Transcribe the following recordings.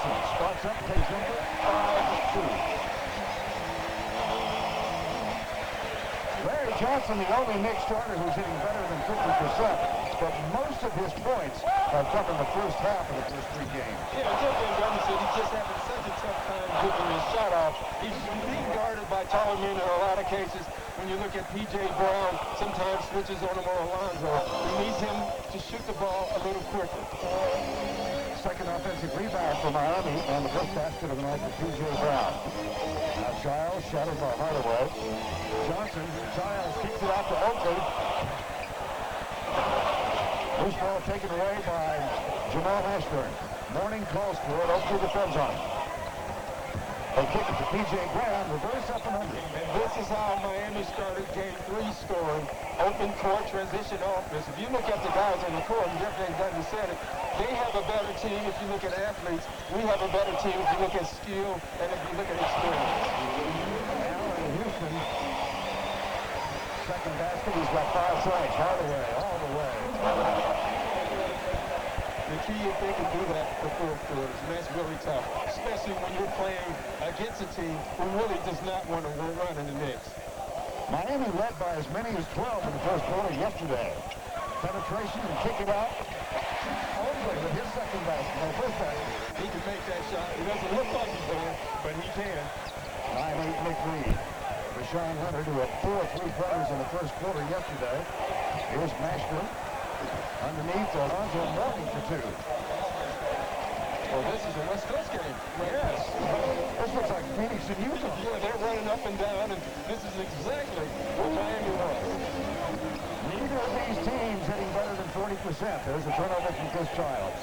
Johnson spots up, takes number 5-2. Larry Johnson, the only Knicks starter who's hitting better than 50%, but most of his points have come in the first half of the first three games. Yeah, Jeff Van Gundy said he's just having such a tough time getting his shot off. He's being guarded by taller men in a lot of cases. When you look at P.J. Brown, sometimes switches on him or Alonzo. He needs him to shoot the ball a little quicker. Second offensive rebound for Miami, and the first basket of the night for P.J. Brown. Now Giles, shadowed by Hardaway. Johnson, Giles kicks it out to Oakley. Loose ball taken away by Jamal Ashburn. Morning calls for it. Oakley defends on it. They kick it to P.J. Brown, reverse up and under. And this is how Miami started game 3 scoring. Open court transition offense. If you look at the guys on the court, and Jeff Van Gundy said it, they have a better team if you look at athletes. We have a better team if you look at skill and if you look at experience. Now in Houston, second basket, he's got 5 points. Hardaway all the way. The key if they can do that for 4 quarters, and that's really tough, especially when you're playing against a team who really does not want to run in the Knicks. Miami led by as many as 12 in the first quarter yesterday. Penetration and kick it out. Oakley with his second basket, no, first basket. He can make that shot. It doesn't look like he's going, but he can. 9-8 Knick lead. Rashawn Leonard, who had 4 3-pointers in the first quarter yesterday. Here's Marjerle. Underneath, Alonzo Morgan for 2. Well, this is a West Coast game. Yes. This looks like Phoenix and Utah. Yeah, they're running up and down, and this is exactly what Miami was. Neither of these teams hitting better than 40%. There's a turnover from Chris Childs.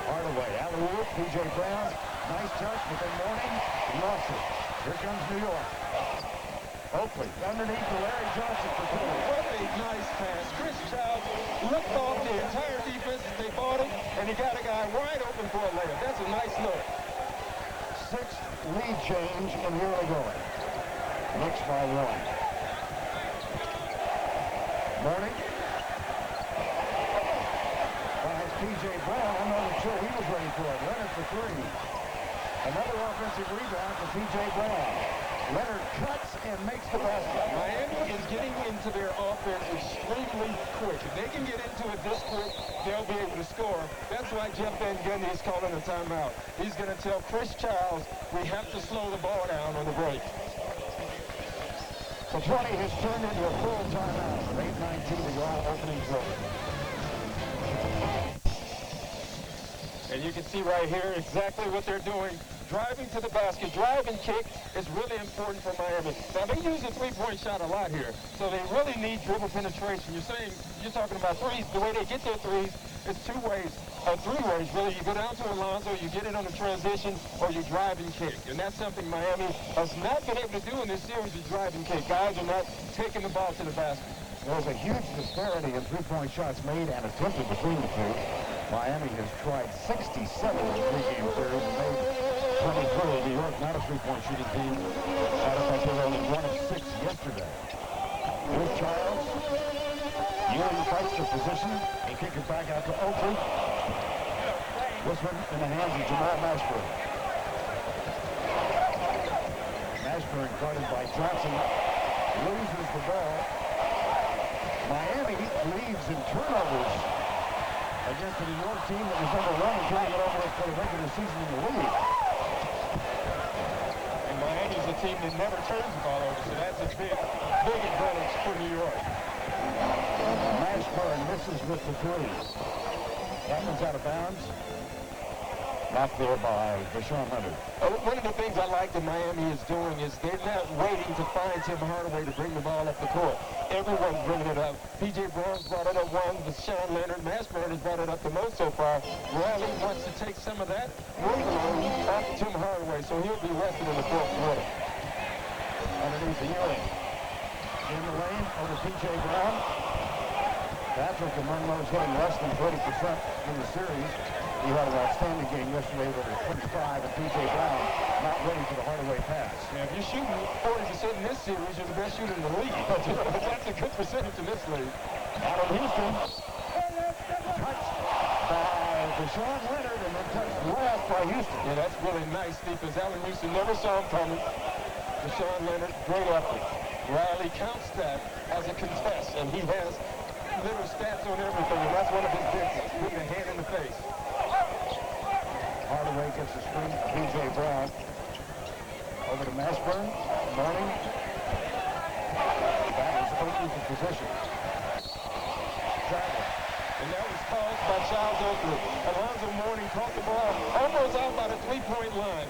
Hardaway, alley-oop, P.J. Brown. Nice touch, but then Morning lost it. Here comes New York. Oakley, underneath to Larry Johnson for 2. What a nice pass. Chris Childs looked off the entire defense. They bought it, and he got a guy wide open for a layup. That's a nice look. 6th lead change in the early going. Knicks by 1. Morning. Finds P.J. Brown. I'm not sure he was ready for it. Leonard for 3. Another offensive rebound for P.J. Brown. Leonard cuts and makes the basket. Miami is getting into their offense extremely quick. If they can get into it this quick, they'll be able to score. That's why Jeff Van Gundy is calling a timeout. He's going to tell Chris Childs, we have to slow the ball down on the break. The 20 has turned into a full timeout. 8:19 to go out, opening drill. And you can see right here exactly what they're doing. Driving to the basket, drive and kick is really important for Miami. Now, they use the three-point shot a lot here, so they really need dribble penetration. You're talking about threes. The way they get their threes is 2 ways, or 3 ways, really. You go down to Alonzo, you get it on the transition, or you drive and kick. And that's something Miami has not been able to do in this series, is drive and kick. Guys are not taking the ball to the basket. There's a huge disparity in three-point shots made and attempted between the two. Miami has tried 67 in the 3-game series and made 23. New York, not a three-point shooting team. Matter of fact, they were only 1 of 6 yesterday. Here's Childs. Ewing fights for position. They kick it back out to Oakley. This one in the hands of Jamal Ashburn. Ashburn guarded by Johnson. Loses the ball. Miami leads in turnovers against the New York team that was number 1 and turning it over for the regular season in the league. And Miami's a team that never turns the ball over, so that's a big advantage for New York. Ashburn misses with the 3. That one's out of bounds. Knocked there by Rashawn Leonard. One of the things I like that Miami is doing is they're not waiting to find Tim Hardaway to bring the ball up the court. Everyone's bringing it up. P.J. Brown's brought it up one, but Sean Leonard, Ashburn has brought it up the most so far. Riley wants to take some of that workload off Tim Hardaway, so he'll be rested in the 4th quarter. Underneath the Ewing. In the lane over P.J. Brown. Patrick among those hitting less than 30% in the series. He had an outstanding game yesterday with 25, and P.J. Brown not ready for the Hardaway pass. Yeah, if you're shooting 40% in this series, you're the best shooter in the league. That's a good percentage in this league. Out of Houston. Touched by Rashawn Leonard, and then touched left by Houston. Yeah, that's really nice defense. Allen Houston never saw him coming. Deshaun Leonard, great effort. Riley counts that as a contest, and he has little stats on everything, and that's one of his differences, putting a hand in the face. Hardaway gets the screen for B.J. Brown. Over to Mashburn. Morning. That is Oakley for position. Travel. And that was caused by Charles Oakley. Alonzo Mourning caught the ball almost out by the three-point line.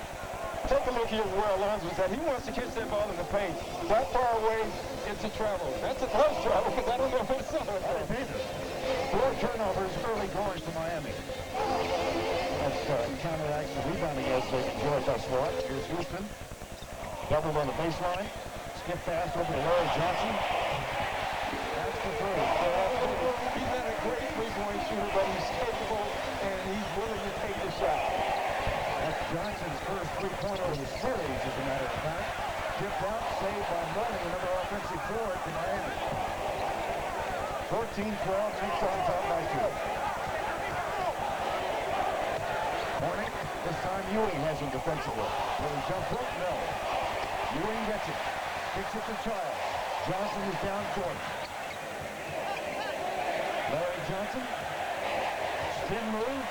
Take a look here where Alonzo is at. He wants to catch that ball in the paint. That far away into travel. That's a close travel because I don't know if it's something. 4 turnovers early going to Miami. That's counteracts the rebounding as they enjoy thus far. Here's Houston. Doubled on the baseline. Skip pass over to Larry Johnson. That's the three. He's not a great three-point shooter, but he's capable and he's willing to take the shot. That's Johnson's first three-pointer of the series, as a matter of fact. Tipped out, saved by Mourning, another offensive board to Miami. 14-12, Knicks on top by 2. Mourning, this time Ewing has him defensively. Will he jump hook? No. Ewing gets it. Kicks it to Charles. Johnson is down court. Larry Johnson. Spin move.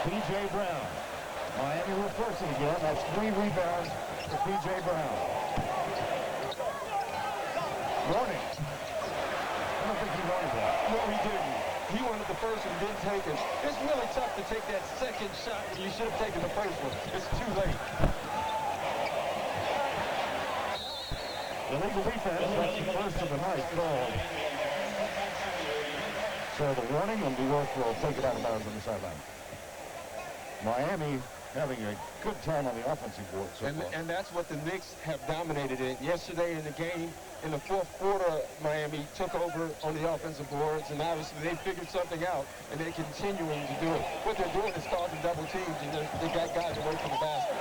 P.J. Brown. Miami will force it again. That's 3 rebounds for P.J. Brown. Mourning. I don't think he wanted that. No, he didn't. He wanted the first one, didn't take it. It's really tough to take that second shot when you should have taken the first one. It's too late. Illegal defense, that's the first of the night called. So the warning, and New York will take it out of bounds on the sideline. Miami having a good time on the offensive board so far. And that's what the Knicks have dominated in. Yesterday in the game, in the fourth quarter, Miami took over on the offensive boards, and obviously they figured something out, and they're continuing to do it. What they're doing is causing double teams, and they got guys away from the basket.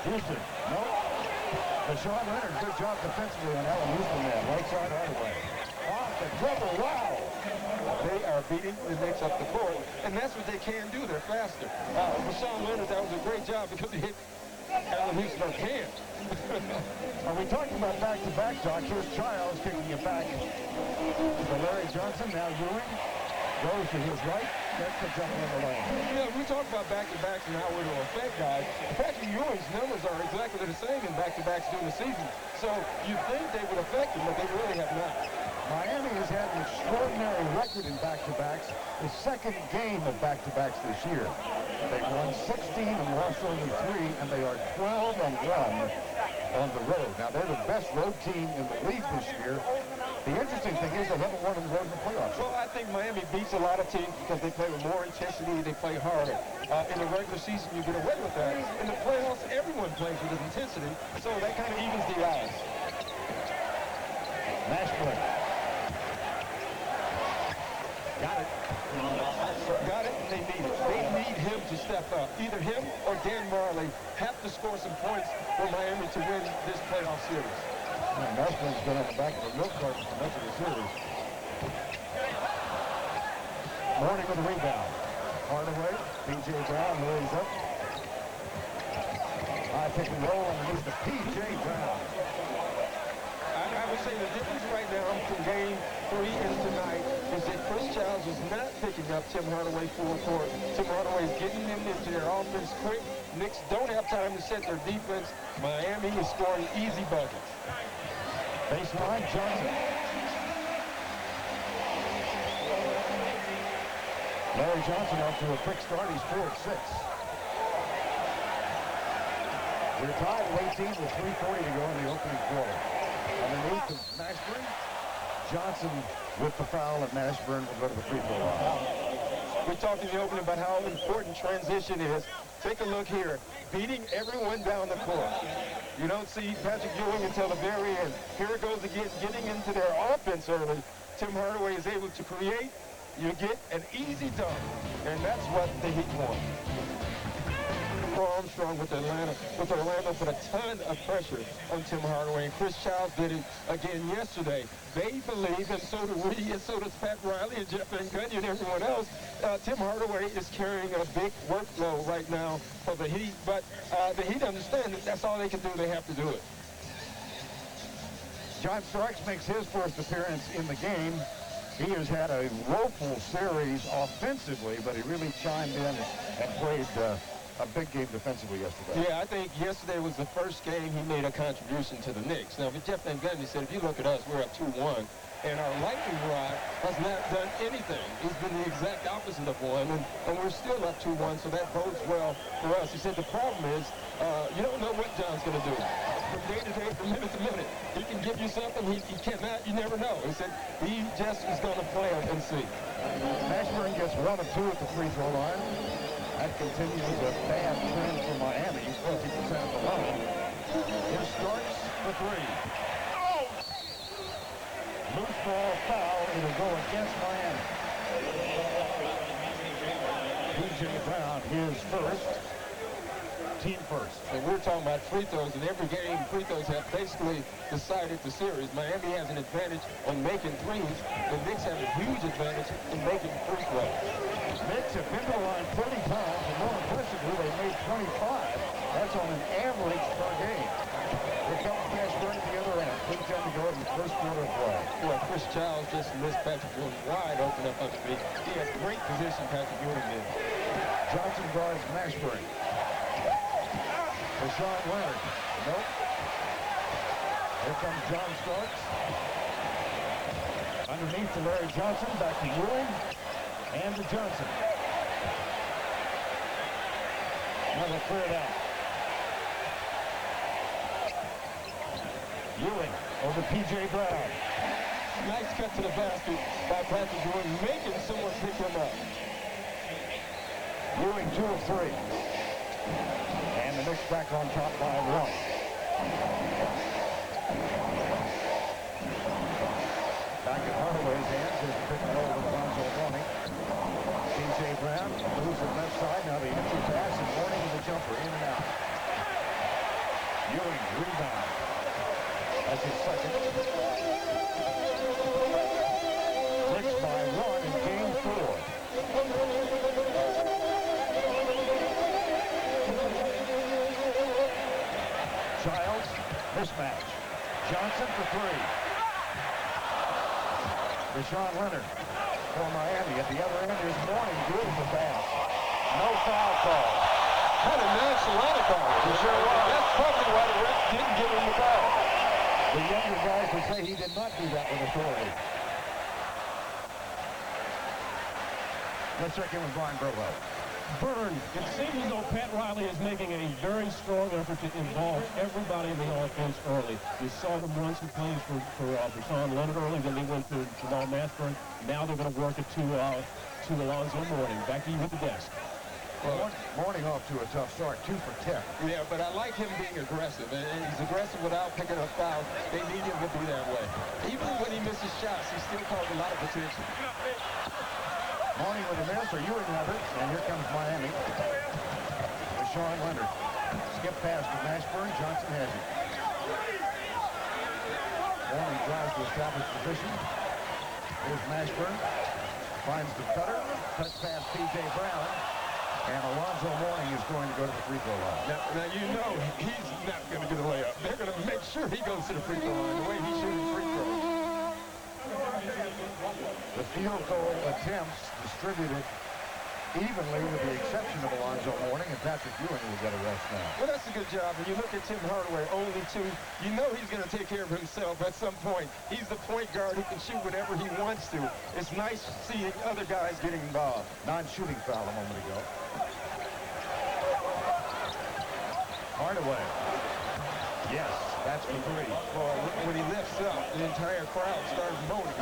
Houston, no. Deshaun Leonard, good job defensively on Allen Houston there. Right side Hardaway. Off the dribble, wow! They are beating the Knicks up the court, and that's what they can do. They're faster. Deshaun Leonard, that was a great job because he hit Allen Houston on hand. Are we talking about back-to-back talk? Here's Charles kicking it back to Larry Johnson. Now Ewing goes to his right. That's the jump in the lane. Yeah, we talk about back-to-backs and how it will affect guys. Patrick Ewing's numbers are exactly the same in back-to-backs during the season. So you think they would affect him, but they really have not. Miami has had an extraordinary record in back-to-backs. The second game of back-to-backs this year. They've won 16 and lost only 3, and they are 12-1 on the road. Now, they're the best road team in the league this year. The interesting thing is they haven't won on the road in the playoffs. Well, I think Miami beats a lot of teams because they play with more intensity, they play harder. In the regular season, you get away with that. In the playoffs, everyone plays with intensity, so that kind of evens the odds. Mashburn. Got it. Got it, and they need it. They need him to step up. Either him or Dan Marjerle have to score some points for Miami to win this playoff series. Mashburn's been on the back of the milk carton for much of the series. Mourning with a rebound. Hardaway, P.J. Brown lays up. High pick and roll underneath the P.J. Brown. I would say the difference right now from game 3 and tonight is that Chris Childs is not picking up Tim Hardaway full court. Tim Hardaway is getting them into their offense quick. Knicks don't have time to set their defense. Miami is scoring easy buckets. Baseline, Johnson. Larry Johnson off to a quick start. He's 4 at 6. We're tied at 18 with 3:40 to go in the opening quarter. Underneath is Mashburn. Johnson with the foul, and Mashburn will go to the free throw line. We talked in the opening about how important transition is. Take a look here. Beating everyone down the court. You don't see Patrick Ewing until the very end. Here it goes again, getting into their offense early. Tim Hardaway is able to create. You get an easy dunk, and that's what the Heat want. Armstrong with Orlando put a ton of pressure on Tim Hardaway, and Chris Childs did it again yesterday. They believe, and so do we, and so does Pat Riley and Jeff Van Gundy and everyone else, Tim Hardaway is carrying a big workload right now for the Heat, but the Heat understand that that's all they can do. They have to do it. John Starks makes his first appearance in the game. He has had a woeful series offensively, but he really chimed in and played a big game defensively yesterday. Yeah, I think yesterday was the first game he made a contribution to the Knicks. Now, but Jeff Van Gundy said, if you look at us, we're up 2-1. And our lightning rod has not done anything. He's been the exact opposite of one, and we're still up 2-1, so that bodes well for us. He said the problem is you don't know what John's going to do. From day to day, from minute to minute. He can give you something, he cannot, you never know. He said he just is going to play and see. Mashburn gets 1 of 2 at the free throw line. That continues a bad trend for Miami, 50% of the line. It starts for 3. Loose ball foul. It'll go against Miami. P.J. Brown, his first. Team first. And we're talking about free throws. In every game, free throws have basically decided the series. Miami has an advantage on making threes. The Knicks have a huge advantage in making free throws. Knicks have been to the line 30 times, and more impressively, they made 25. That's on an average per game. Here comes Mashburn at the other end. 3:10 to go in the first quarter of play. Well, Chris Childs just missed Patrick Ewing wide open up underneath. He has great position, Patrick Ewing did. Johnson guards Mashburn. Rashawn Leonard. Nope. Here comes John Starks. Underneath to Larry Johnson. Back to Ewing. And to Johnson. Now they clear it out. Ewing over P.J. Brown. Nice cut to the basket by Patrick Ewing, making someone pick him up. Ewing 2 of 3. And the Knicks back on top by 1. Back at Hardaway's hands is pick and roll with Alonzo Mourning. P.J. Brown moves to the left side. Now the empty pass and Mourning with the jumper in and out. Ewing rebound. That's his second. Knicks by 1 in game 4. Childs, mismatch. Johnson for 3. Rashawn Leonard for Miami. At the other end is Mourning. Good the pass. No foul call. Kind of nonchalant call. Sure was. That's probably why the ref didn't give him the foul. The younger guys would say he did not do that with authority. Let's check in with Brian Burwell. Burn, it seems as though Pat Riley is making a very strong effort to involve everybody in the offense early. We saw them run some plays for Rashawn Leonard early, then they went to Jamal Mashburn. Now they're going to work it to Alonzo Mourning. Back to you at the desk. Well, Mourning off to a tough start, 2 for 10. Yeah, but I like him being aggressive, and he's aggressive without picking up fouls. They need him to be that way. Even when he misses shots, he still calls a lot of attention. Mourning with a miss, or Ewing with it, and here comes Miami. Rashawn Leonard. Skip pass to Mashburn. Johnson has it. Mourning tries to establish position. Here's Mashburn. Finds the cutter. Cuts past P.J. Brown. And Alonzo Mourning is going to go to the free throw line. Now you know he's not going to get a layup. They're going to make sure he goes to the free throw line the way he's shooting free throws. The field goal attempts distributed evenly with the exception of Alonzo Mourning, and Patrick Ewing will get a rest now. Well, that's a good job. When you look at Tim Hardaway, only 2, you know he's going to take care of himself at some point. He's the point guard. He can shoot whatever he wants to. It's nice seeing other guys getting involved. Non-shooting foul a moment ago. Hardaway. Yes, that's for 3. Well, when he lifts up, the entire crowd starts moaning.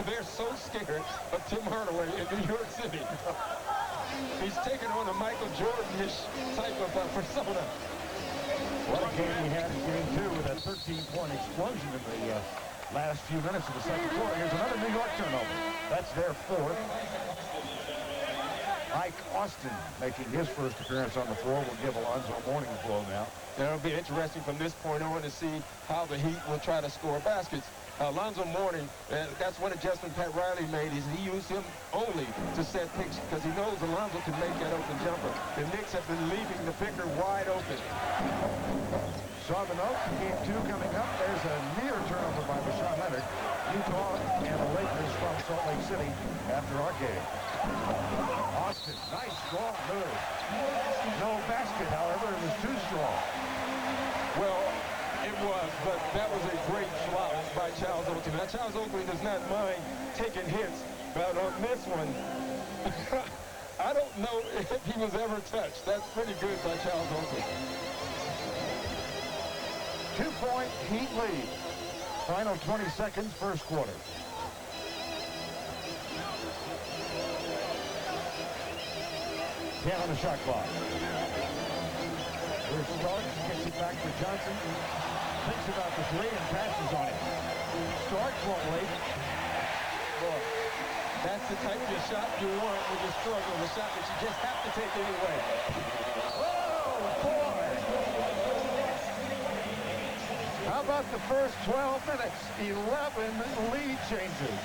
They're so scared of Tim Hardaway in New York City. He's taken on a Michael Jordan-ish type of persona. What a game he had in game 2 with a 13-point explosion in the last few minutes of the second quarter. Here's another New York turnover. That's their 4th. Ike Austin making his first appearance on the floor will give Alonzo Mourning a blow now. It'll be interesting from this point on to see how the Heat will try to score baskets. Alonzo Mourning, that's one adjustment Pat Riley made, is he used him only to set picks because he knows Alonzo can make that open jumper. The Knicks have been leaving the picker wide open. Saw the note, game 2 coming up. There's a near turnover by Rashawn Leonard. Utah and the Lakers from Salt Lake City after our game. Austin, nice strong move. No basket, however, it was too strong. Well, it was, but that was a great flop by Charles Oakley. Now, Charles Oakley does not mind taking hits, but on this one, I don't know if he was ever touched. That's pretty good by Charles Oakley. 2-point Heat lead. Final 20 seconds, first quarter. On the shot clock. Here's Starks, gets it back for Johnson. Thinks about the three and passes on it. Starks won't wait. Boy, that's the type of shot you want when you're struggling. A shot that you just have to take anyway. Oh, boy! How about the first 12 minutes? 11 lead changes.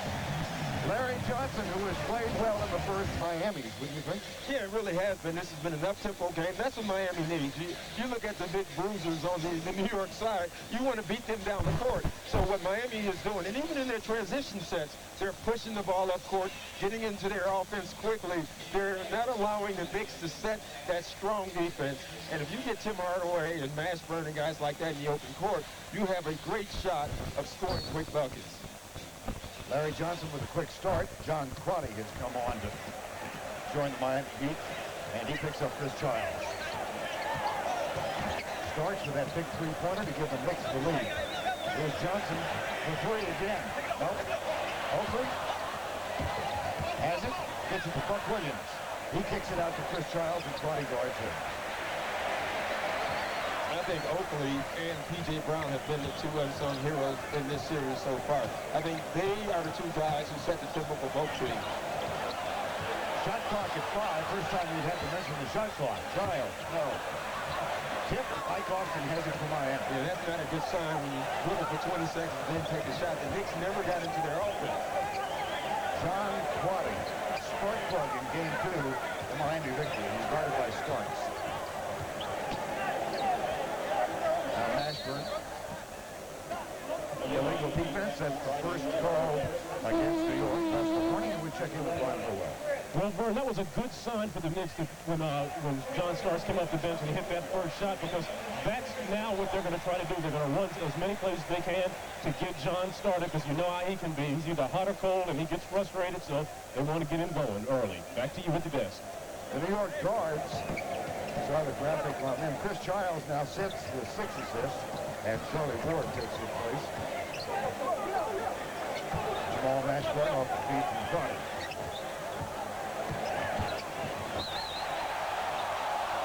Larry Johnson, who has played well in the first Miami, wouldn't you think? Yeah, it really has been. This has been an up-tempo game. That's what Miami needs. You look at the big bruisers on the New York side, you want to beat them down the court. So what Miami is doing, and even in their transition sets, they're pushing the ball up court, getting into their offense quickly. They're not allowing the Knicks to set that strong defense. And if you get Tim Hardaway and Mashburn and guys like that in the open court, you have a great shot of scoring quick buckets. Larry Johnson with a quick start. John Crotty has come on to join the Miami Heat, and he picks up Chris Childs. Starts with that big three-pointer to give the Knicks the lead. Here's Johnson for three again. Nope. Oakley has it. Gets it to Buck Williams. He kicks it out to Chris Childs, and Crotty guards him. I think Oakley and P.J. Brown have been the two unsung heroes in this series so far. I think they are the two guys who set the tempo for both teams. Shot clock at 5. First time we've had to mention the shot clock. Childs, no. Tip, Ike Austin has it for Miami. Yeah, that's not a good sign when you dribble for 20 seconds and then take a shot. The Knicks never got into their offense. John Crotty, spark plug in game 2, the Miami victory. He's guarded by Starks. Mashburn. Illegal defense at the first call against New York. That's the point, and we check in with Brian Howell. Well, Vern, that was a good sign for the Knicks when John Starks came off the bench and he hit that first shot, because that's now what they're going to try to do. They're going to run as many plays as they can to get John started, because you know how he can be. He's either hot or cold, and he gets frustrated, so they want to get him going early. Back to you at the desk. The New York guards, saw the graphic on them. Chris Childs now sits with 6 assists, and Charlie Ward takes his place. Jamal Mashburn off the feet from Crotty.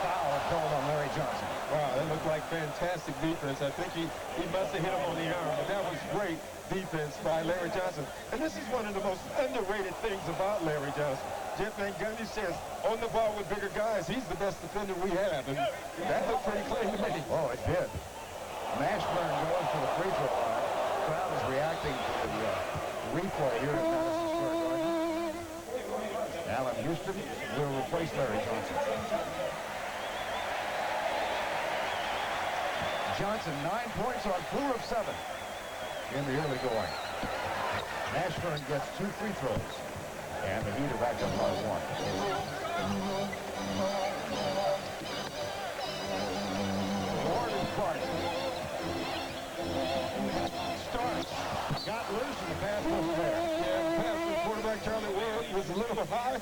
Foul called on Larry Johnson. Wow, that looked like fantastic defense. I think he must have hit him on the arm, but that was great defense by Larry Johnson. And this is one of the most underrated things about Larry Johnson. Jeff Van Gundy says, on the ball with bigger guys, he's the best defender we have. And that looked pretty clean to me. Oh, it did. Mashburn goes to the free throw line. The crowd is reacting to the replay here at Madison Square Garden. Allen Houston will replace Larry Johnson. Johnson, 9 points on 4 of 7 in the early going. Mashburn gets 2 free throws, and the Heat are back up by 1. Gaurd and Clark. Starks got loose, and the pass wasn't there. Yeah, the pass from quarterback Charlie Ward was a little high.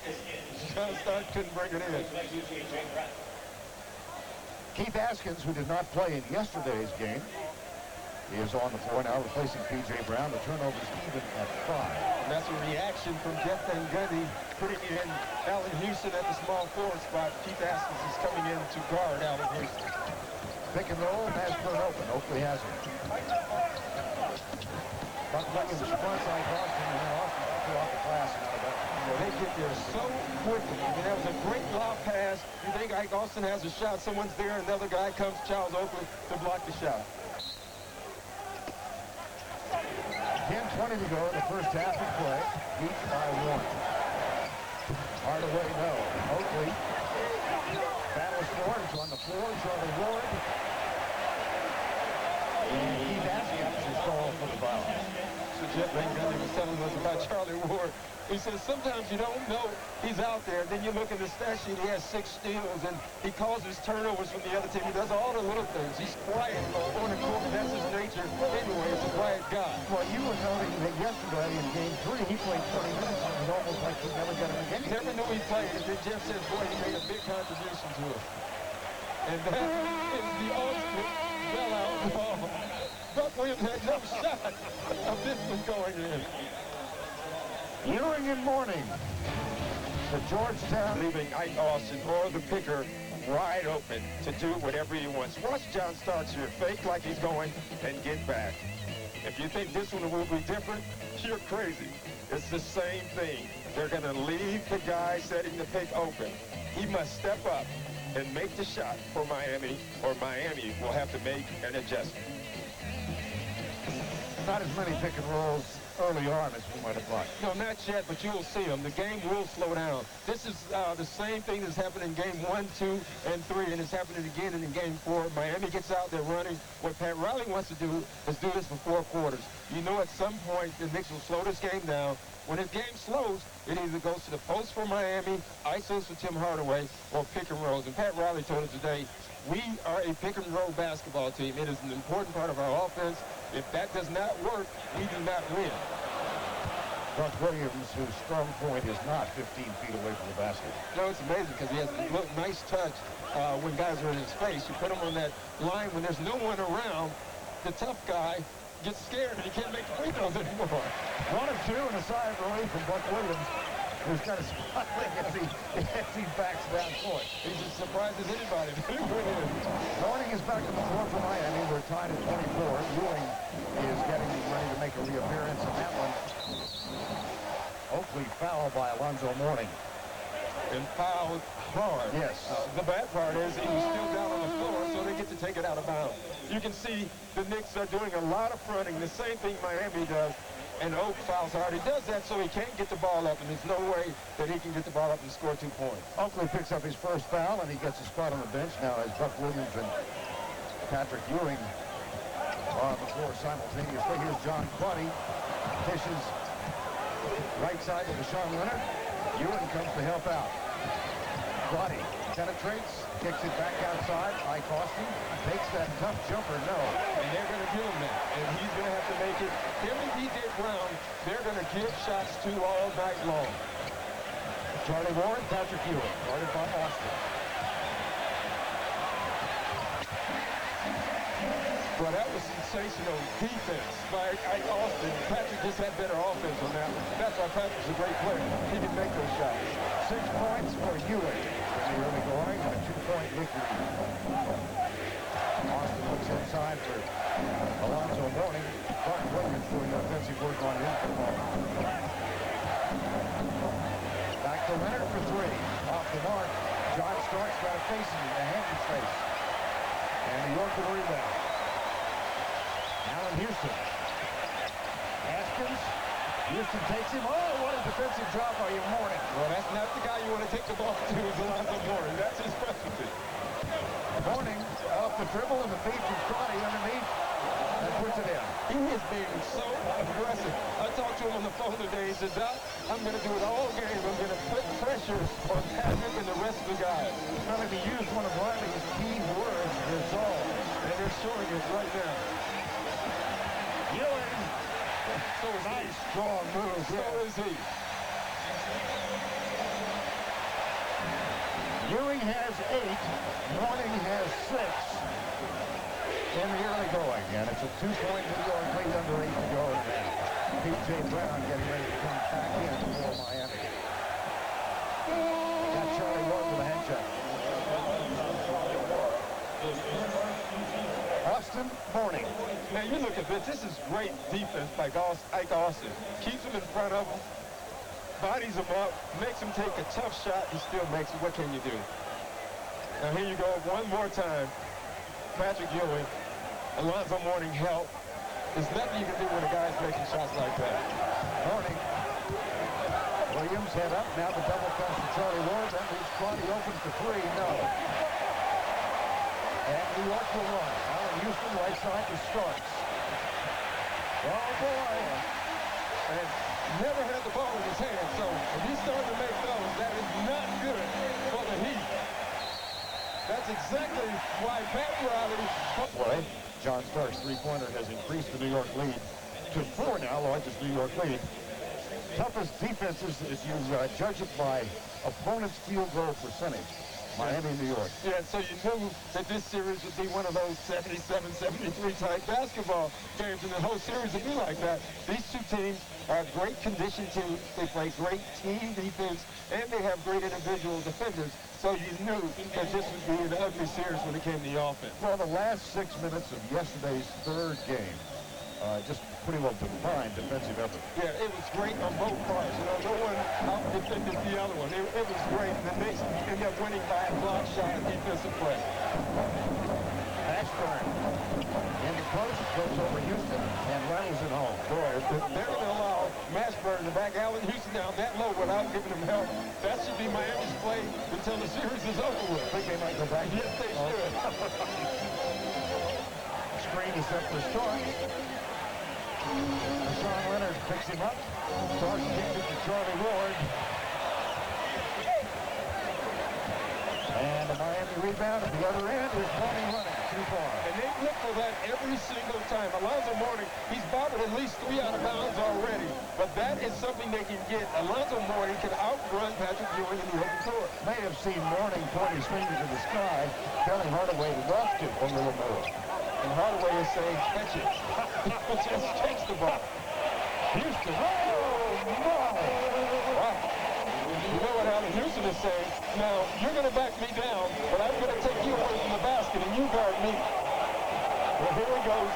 John Starks couldn't bring it in. Keith Askins, who did not play in yesterday's game, is on the floor now, replacing P.J. Brown. The turnover's even at 5. And that's a reaction from Jeff Van Gundy, putting in Allen Houston at the small forward spot. Keith Askins is coming in to guard Allen Houston. Pick and roll, Mashburn open. Oakley has it. Buck Williams fronts like Austin, and then Austin threw off the glass and out of that. there. They get there so quickly. I mean, that was a great lob pass. You think Ike Austin has a shot, someone's there, another guy comes, Charles Oakley, to block the shot. 10:20 to go in the first half of play. Each by one. Hardaway, no. Oakley battles for it. It's on the floor. Charlie Ward. And Keith Ascott is called for the foul. So Jeff Van Gundy was telling us about Charlie Ward. He says sometimes you don't know he's out there. Then you look at the stat sheet, he has 6 steals, and he causes turnovers from the other team. He does all the little things. He's quiet on the court. That's his nature. Anyway, he's a quiet guy. Well, you were noting that yesterday in Game 3, he played 20 minutes. It was almost like he never got in the game. Never knew he played. And then Jeff says, boy, he made a big contribution to us. And that is the ultimate bailout ball. Buck Williams had no shot of this one going in. Ewing and Mourning. The Georgetown. Leaving Ike Austin or the picker wide open to do whatever he wants. Watch John Starks here, fake like he's going and get back. If you think this one will be different, you're crazy. It's the same thing. They're going to leave the guy setting the pick open. He must step up and make the shot for Miami, or Miami will have to make an adjustment. Not as many pick and rolls early on as we might have thought. No, not yet, but you will see them. The game will slow down. This is the same thing that's happened in Game 1, 2, and 3, and it's happening again in Game 4. Miami gets out there running. What Pat Riley wants to do is do this for 4 quarters. You know at some point the Knicks will slow this game down. When his game slows, it either goes to the post for Miami, ISOs for Tim Hardaway, or pick and rolls. And Pat Riley told us today, we are a pick and roll basketball team. It is an important part of our offense. If that does not work, we do not win. Buck Williams, whose strong point is not 15 feet away from the basket. No, it's amazing because he has a nice touch when guys are in his face. You put him on that line when there's no one around, the tough guy gets scared and he can't make free throws anymore. 1 of 2 and a sigh of relief from Buck Williams, who's got a smiling as he backs down court. He's as surprised as anybody. Mourning is back on the floor for Miami. We're tied at 24. Ewing is getting ready to make a reappearance in that one. Oakley fouled by Alonzo Mourning. And fouled hard. Yes. The bad part is he was still down on the floor, so they get to take it out of bounds. You can see the Knicks are doing a lot of fronting, the same thing Miami does. And Oak fouls hard. He does that so he can't get the ball up, and there's no way that he can get the ball up and score 2 points. Oakley picks up his first foul, and he gets a spot on the bench now as Buck Williams and Patrick Ewing are on the floor simultaneously. Here's John Quaddy, dishes right side to Deshaun Leonard. Ewing comes to help out. Quaddy penetrates, kicks it back outside. Ike Austin takes that tough jumper, no. And they're going to give him that. And he's going to have to make it. Him and D.J. Brown, they're going to give shots to all night long. Charlie Ward, Patrick Ewing, guarded by Austin. Well, that was sensational defense by Ike Austin. Patrick just had better offense on that one. That's why Patrick's a great player. He can make those shots. 6 points for Ewing. Early going and a 2-point victory. Austin looks inside for Alonzo Mourning. Buck Williams doing offensive work on his ball. Back to Leonard for 3. Off the mark. John Starks got a face in the hand in face. And New York with a rebound. Allen Houston. Haskins. Houston takes him. Oh, what a defensive job by you, Mourning. Well, that's not the guy you want to take the ball to, is Alonzo Mourning. That's his specialty. Mourning off the dribble and the feed from Quaddy underneath. And puts it in. He is being so aggressive. I talked to him on the phone today. He said, Doc, I'm going to do it all game. I'm going to put pressure on Patrick and the rest of the guys. Well, if he used one of Riley's key words, resolve. And they're showing it right now. Ewing. So is nice, strong move. So is he. Ewing has 8. Mourning has 6 in the early going. And it's a 2-point New York lead under 8 to go now. P.J. Brown getting ready to come back in for Miami. Got Charlie Ward with a head check. Austin Mourning. Now, you look at this. This is great defense by Ike Austin. Keeps him in front of him. bodies him up, makes him take a tough shot, he still makes it. What can you do? Now here you go, one more time. Patrick Ewing, Alonzo Mourning help. There's nothing you can do when a guy's making shots like that. Mourning. Williams head up, now the double comes to Charlie Ward. That leaves Claudia open for three, no. And New York will run. Allen Houston, right side to Starks. Oh boy. And never had the ball in his hand, so if he's starting to make those, that is not good for the Heat. That's exactly why Pat Riley... John Starks' three-pointer has increased the New York lead to 4 now, largest New York lead. Toughest defenses, if you judge it by opponent's field goal percentage. Miami, New York. Yeah, so you knew that this series would be one of those 77-73 type basketball games, and the whole series would be like that. These two teams are great conditioned teams. They play great team defense, and they have great individual defenders. So you knew that this would be an ugly series when it came to the offense. Well, the last 6 minutes of yesterday's third game, just pretty well defined defensive effort. Yeah, it was great on both parts. You know, no one out-defended the other one. It was great. And the Knicks ended up winning by a block shot and defensive play. Ashburn in the post, goes over Houston and rattles it home. Boy, if they're going to allow Mashburn to back Allen Houston down that low without giving him help, that should be Miami's play until the series is over with. I think they might go back. Yes, they should. Screen is up for Starks. Sean Leonard picks him up. Starks kicks it to Charlie Ward. And the Miami rebound at the other end is Mourning running too far. And they look for that every single time. Alonzo Mourning, he's bobbled at least 3 out of bounds already. But that is something they can get. Alonzo Mourning can outrun Patrick Ewing in the open court. May have seen Mourning point his finger to the sky, telling Hardaway to left it a little more. And Hardaway is saying, catch it. Just catch the ball. Houston, oh, no! Wow. You know what Allen Houston is saying? Now, you're going to back me down, but I'm going to take you away from the basket, and you guard me. Well, here he goes.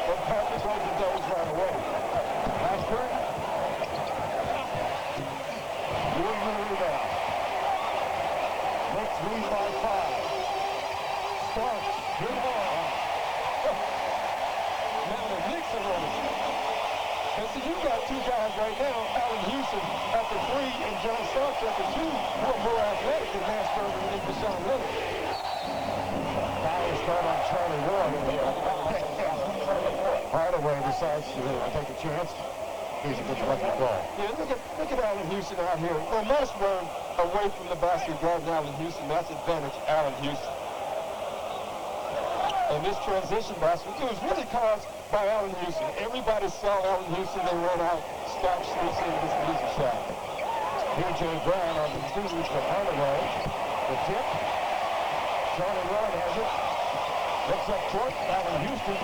But Patrick goes and doubles right away. Ashburn. Ewing with the rebound. Knicks lead by 5. Starks, good ball. Now the Knicks are running. And so you've got two guys right now, Allen Houston after 3 and John Starks after 2, who are more athletic than Mashburn and Deshaun Leonard. Foul start on Charlie Ward. Hardaway decides to take a chance. He's a good lucky ball. Yeah, look at Allen Houston out here. Well, Mashburn away from the basket guarding Allen Houston. That's advantage Allen Houston. And this transition basket, it was really caused by Allen Houston. Everybody saw Allen Houston. They ran out. Starks sneaks in this easy shot. P.J. Brown on the twos for Hardaway. The tip. Charlie Ward has it. Looks up court. Allen Houston.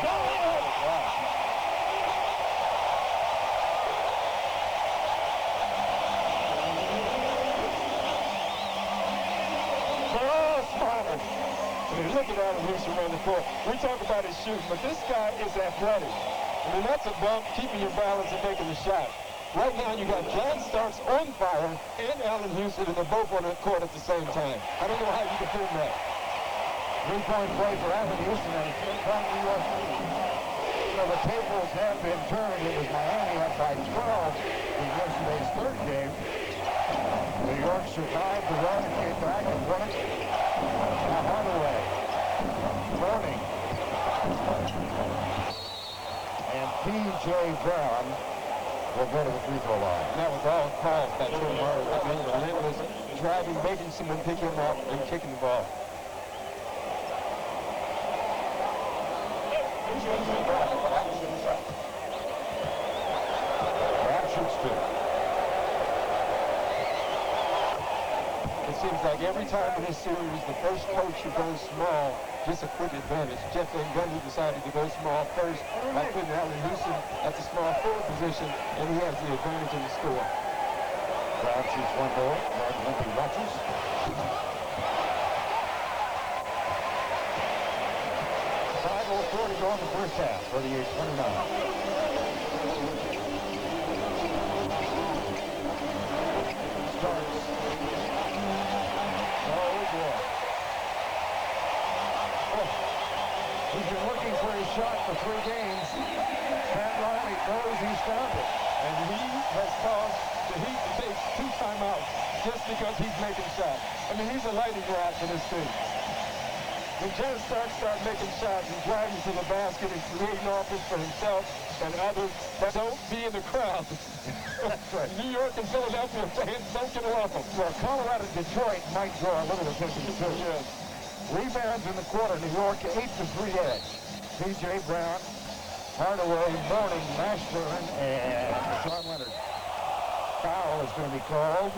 Wow. Look at Allen Houston around the court. We talk about his shooting, but this guy is athletic. I mean, that's a bump, keeping your balance and making the shot. Right now, you got John Starks on fire and Allen Houston, and they're both on the court at the same time. I don't know how you can film that. 3-point play for Allen Houston and from New York. So the tables have been turned. It was Miami up by 12 in yesterday's third game. New York survived the run and came back and won it. Now Hardaway. Mourning. And P.J. Brown will go to the free throw line. And that was all caused by Troy Murray. I mean, relentless driving, making someone pick him up and kicking the ball. Brown shoots 2. It seems like every time in this series, the first coach who goes small gets a quick advantage. Jeff Van Gundy decided to go small first by putting Allen Houston at the small forward position, and he has the advantage in the score. Brown shoots 1 goal. Mark Limpy watches. 5:04 to go in the first half. 38-29. He's been looking for his shot for 3 games. Pat Riley knows he's found it. And he has caused the Heat to take 2 timeouts just because he's making shots. I mean, he's a lightning rod for this team. When John Starks start making shots and driving to the basket and creating offense for himself and others that don't be in the crowd. That's right. New York and Philadelphia fans don't get along. Well, Colorado, Detroit might draw a little attention too. Yes. Rebounds in the quarter, New York 8-3 edge. P.J. Brown, Hardaway, Mourning, Mashburn, and Sean Leonard. Foul is going to be called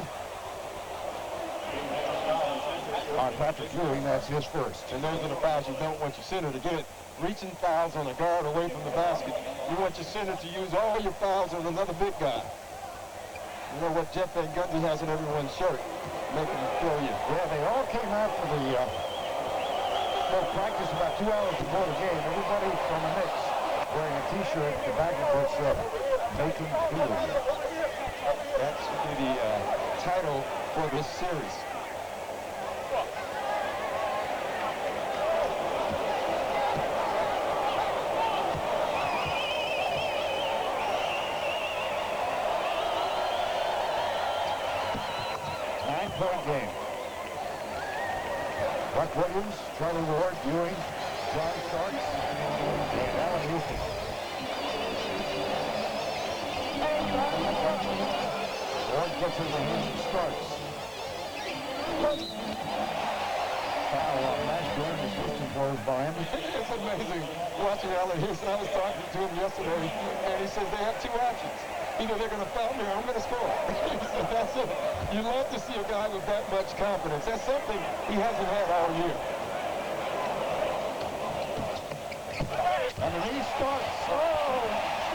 on Patrick Ewing. That's his first. And those are the fouls you don't want your center to get. Reaching fouls on a guard away from the basket. You want your center to use all your fouls on another big guy. You know what Jeff Van Gundy has in everyone's shirt? Making them throw you. Yeah, they all came out for the practice about 2 hours before the game. Everybody from the Knicks wearing a T-shirt. The back of it said, "Make him feel it." That should be the title for this series. Nine-point game. Buck Williams, Charlie Ward, Ewing, John Starks, and Allen Houston. Ward gets in the hands of Starks. Foul on Mashburn as Houston goes by him. It's amazing watching Allen Houston. I was talking to him yesterday, and he says they have 2 options. Either they're going to foul me or I'm going to score. So that's it. You love to see a guy with that much confidence. That's something he hasn't had all year. Underneath Starks. Oh,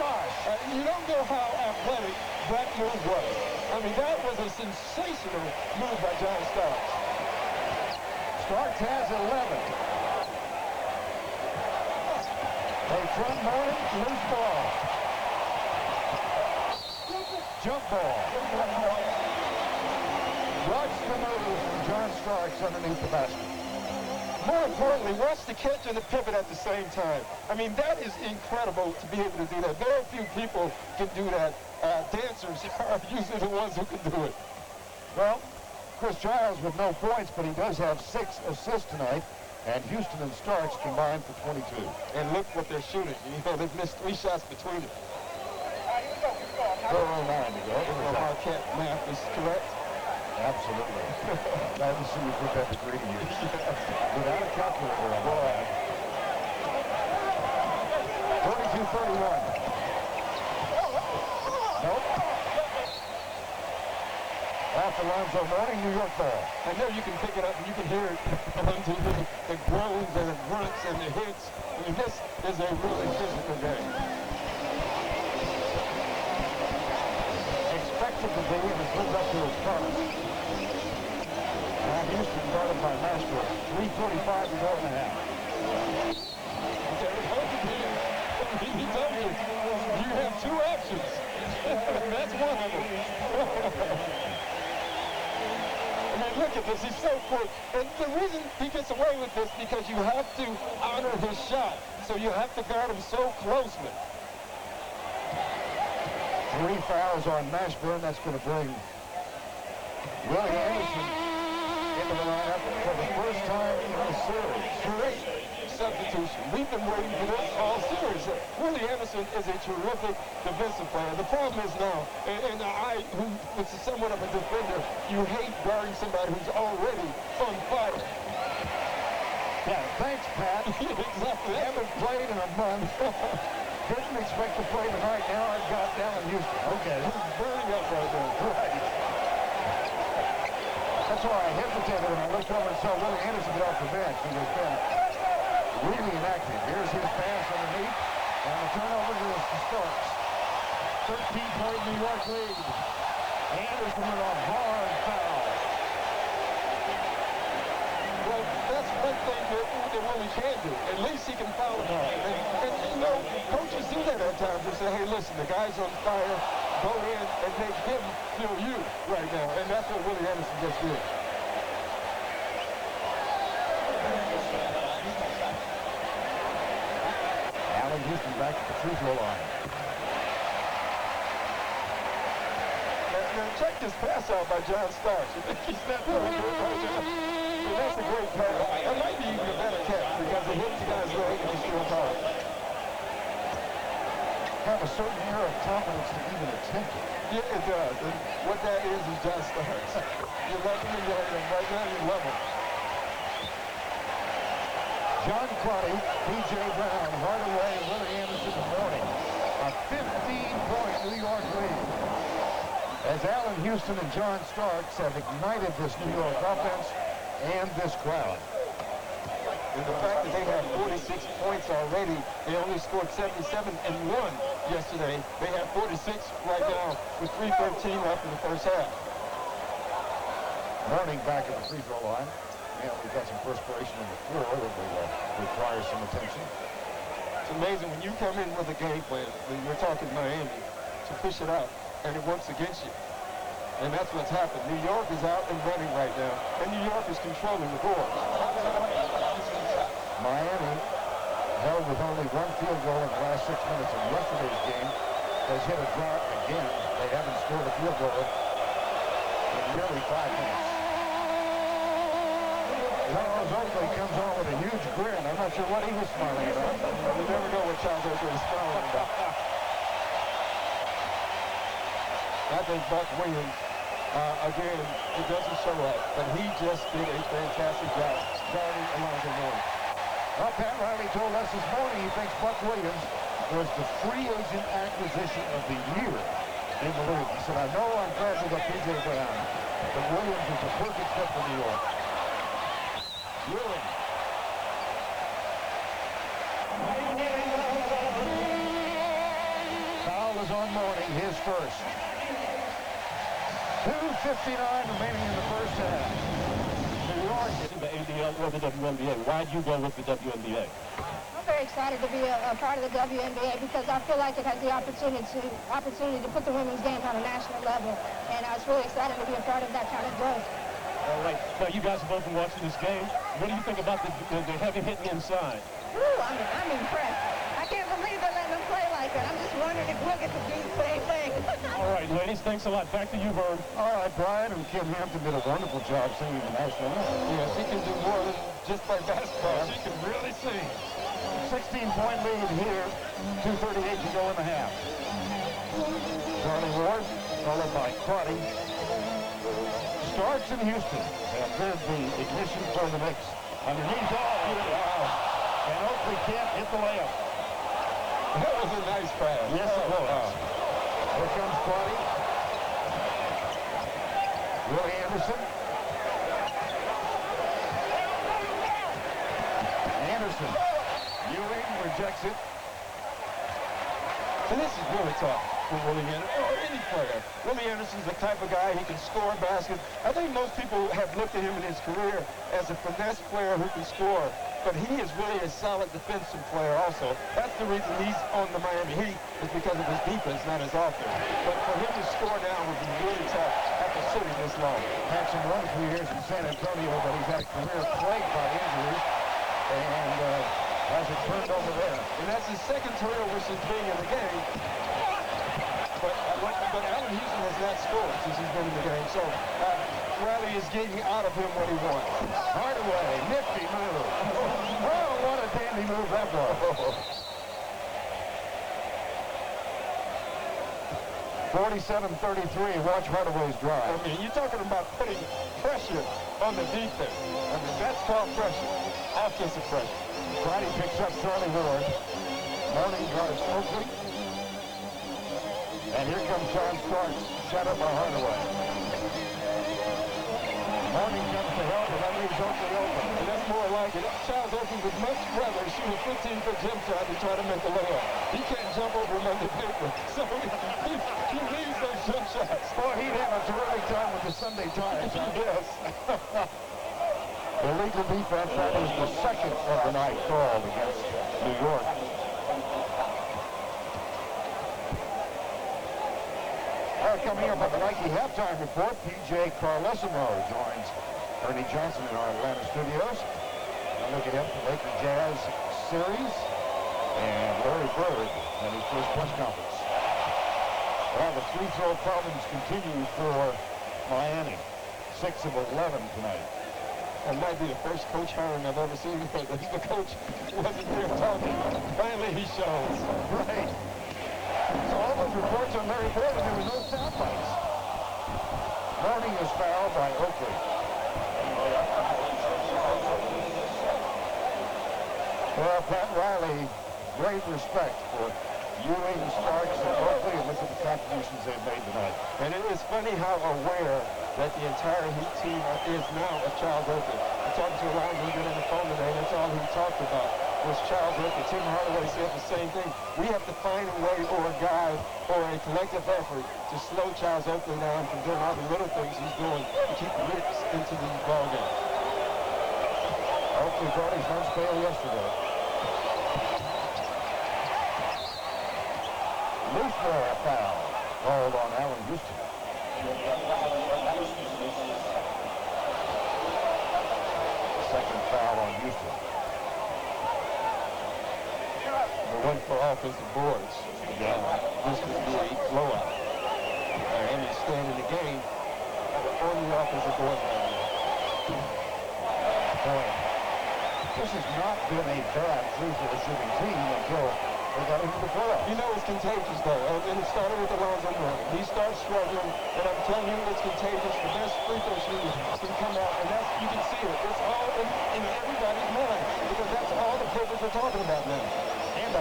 gosh. You don't know how athletic that move was. I mean, that was a sensational move by John Starks. Starks has 11. They front Mourning, loose ball. Jump ball. Watch the move from John Starks underneath the basket. More importantly, watch the catch and the pivot at the same time. I mean, that is incredible to be able to do that. Very few people can do that. Dancers are usually the ones who can do it. Well, Chris Giles with no points, but he does have 6 assists tonight, and Houston and Starks combined for 22. And look what they're shooting. You know, they've missed 3 shots between them. 4:09 to go. Marquette math is correct. Absolutely. Glad to see you put that degree to use. Without a calculator, I'm glad. 32-31. Nope. Off Alonzo Mourning, New York ball. I know you can pick it up and you can hear it onto the groans and the grunts and the hits. I mean, this is a really physical game. Expected to be, and it's lived up to his promise. Now Houston guarded by Mashburn. 3:45 to go in the half. He told you have 2 options. That's one of them. I mean, look at this. He's so quick. And the reason he gets away with this because you have to honor his shot. So you have to guard him so closely. 3 fouls on Mashburn. That's going to bring Willie Anderson into the lineup for the first time in the series. Great substitution. We've been waiting for this all series. Willie Anderson is a terrific defensive player. The problem is now, and I, who was somewhat of a defender, you hate guarding somebody who's already on fire. Yeah, thanks, Pat. Exactly. Haven't played in a month. Didn't expect to play tonight. Now I've got down in Houston. Okay, this is burning up right now. Right. That's why I hesitated when I looked over and saw Willie Anderson get off the bench. He has been really inactive. Here's his pass underneath, and the turnover goes to Starks. 13-point New York lead. Anderson with a hard foul. Well, that's one thing that Willie can do. At least he can foul the ball. And you know, coaches do that at times. They say, hey, listen, the guy's on fire. Go in and make him feel you right now. And that's what Willie Anderson just did. Allen Houston back at the free throw line. Now check this pass out by John Starks. You think he's not doing good right there? Well, that's a great pass. That might be even a better catch because it hits the guy's leg and he's still hard. Have a certain air of confidence to even attempt it. Yeah, it does. And what that is John Starks. You love him and you hate him. Right now you love him. John Crotty, P.J. Brown, Hardaway, and Willie Anderson in the morning. A 15-point New York lead. As Allen Houston and John Starks have ignited this New York offense and this crowd. And the fact that they have 46 points already, they only scored 77 and won yesterday. They have 46 right now with 3:13 left in the first half. Mourning back at the free throw line. Yeah, we've got some perspiration on the floor that will require some attention. It's amazing when you come in with a game plan, when you're talking Miami, to fish it out, and it works against you. And that's what's happened. New York is out and running right now, and New York is controlling the board. Miami, held with only one field goal in the last 6 minutes of yesterday's game, has hit a drought again. They haven't scored a field goal in nearly 5 minutes. Charles Oakley comes on with a huge grin. I'm not sure what he was smiling about. You never know what Charles Oakley is smiling about. I think Buck Williams, again, it doesn't show up, but he just did a fantastic job guarding Alonzo Mourning. Well, Pat Riley told us this morning he thinks Buck Williams was the free agent acquisition of the year in the league. He said, I know I'm glad to get P.J. Brown, but Williams is the perfect fit for New York. Ewing. Foul is on Mourning, his first. 2:59 remaining in the first half. New York. The ABL or the WNBA. Why'd you go with the WNBA? I'm very excited to be a part of the WNBA because I feel like it has the opportunity to put the women's game on a national level. And I was really excited to be a part of that kind of growth. All right. Now, you guys have both been watching this game. What do you think about the heavy hitting inside? Ooh, I'm impressed. I can't believe they're letting them play like that. I'm just wondering if we'll get to do the same thing. All right, ladies, thanks a lot. Back to you, Vern. All right, Brian and Kim Hampton did a wonderful job singing the national anthem. Yeah, she can do more than just play basketball. She can really sing. 16-point lead here. 2:38 to go in the half. Charlie Ward, followed by Crotty. Starks in Houston have heard the ignition for the Knicks. Underneath, wow. And Oakley can't hit the layup. That was a nice pass. Yes, it was. Here comes Crotty. Willie Anderson. Anderson. Ewing rejects it. And this is really tough for Willie Anderson, or any player. Willie Anderson's the type of guy, he can score baskets. I think most people have looked at him in his career as a finesse player who can score, but he is really a solid defensive player also. That's the reason he's on the Miami Heat, is because of his defense, not his offense. But for him to score down would be really tough after sitting this long. Had some run a few years in San Antonio, but he's had a career plagued by injuries. And has it turned over there. And that's his second turnover since being in the game. But Allen Houston has not scored since he's been in the game. So Riley is getting out of him what he wants. Hardaway, nifty move. Oh, what a dandy move that was. 47-33, watch Hardaway's drive. I mean, you're talking about putting pressure on the defense. I mean, that's called pressure, offensive pressure. Friday picks up Charlie Ward. Mourning guards Oakley. And here comes John Starks, shut up by Hardaway. Mourning comes to help, and that leaves Oakley open. And that's more like it. Charles Oakley would much rather shoot a 15-foot jump shot than try to make a layup. He can't jump over him under paper. So he leaves those jump shots. Boy, he'd have a terrific time with the Sunday Times. Yes. Illegal defense, that is the second of the night called against New York. Coming up on the Nike halftime report, P.J. Carlesimo joins Ernie Johnson in our Atlanta studios. A look ahead at the Laker Jazz series. And Larry Bird at his first press conference. Well, the free throw problems continue for Miami. 6 of 11 tonight. That might be the first coach hiring I've ever seen where the coach wasn't there talking. Finally, he shows. Right. So all those reports on Larry Bird, and there was no sound bites. Mourning is fouled by Oakley. Well, Pat Riley, great respect for Ewing, Starks, and Oakley, and look at the contributions they've made tonight. And it is funny how aware that the entire Heat team is now of Charles Oakley. I'm talking to Alonzo, who's been on the phone today, and that's all he talked about was Charles Oakley. Tim Hardaway said the same thing. We have to find a way or a guide or a collective effort to slow Charles Oakley down from doing all the little things he's doing to keep Knicks into these ball games. Oakley brought his lunch pail yesterday. Loose ball foul called on Allen Houston. Second foul on Houston. We went for offensive boards. This could be a blowout. Miami staying in the game on the offensive board. Boy, this has not been a bad free throw shooting team until they got into the playoffs. You know it's contagious though, and it started with Alonzo. He starts struggling, and I'm telling you it's contagious. The best free throw shooters can come out, and that's, you can see it. It's all in everybody's mind, because that's all the papers are talking about now. And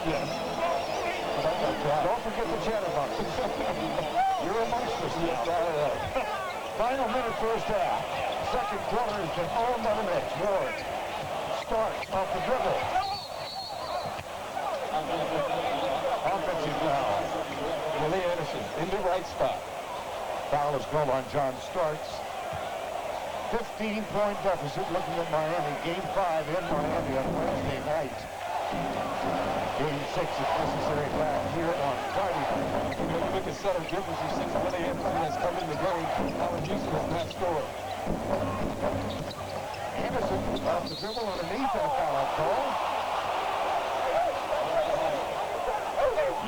yes. Don't forget the chatterbox. You're amongst us. Final minute first half. Second quarter has been owned by the Knicks. Ward starts off the dribble. Offensive foul. Willie Anderson in the right spot. Foul is called on John Starks. 15-point deficit looking at Miami. Game 5 in Miami on Wednesday night. Game 6 if necessary back here on Friday night. You know, you look at subtle differences since Willie Anderson has come in the game. Allen Houston has not scored. Anderson off the dribble underneath that foul call.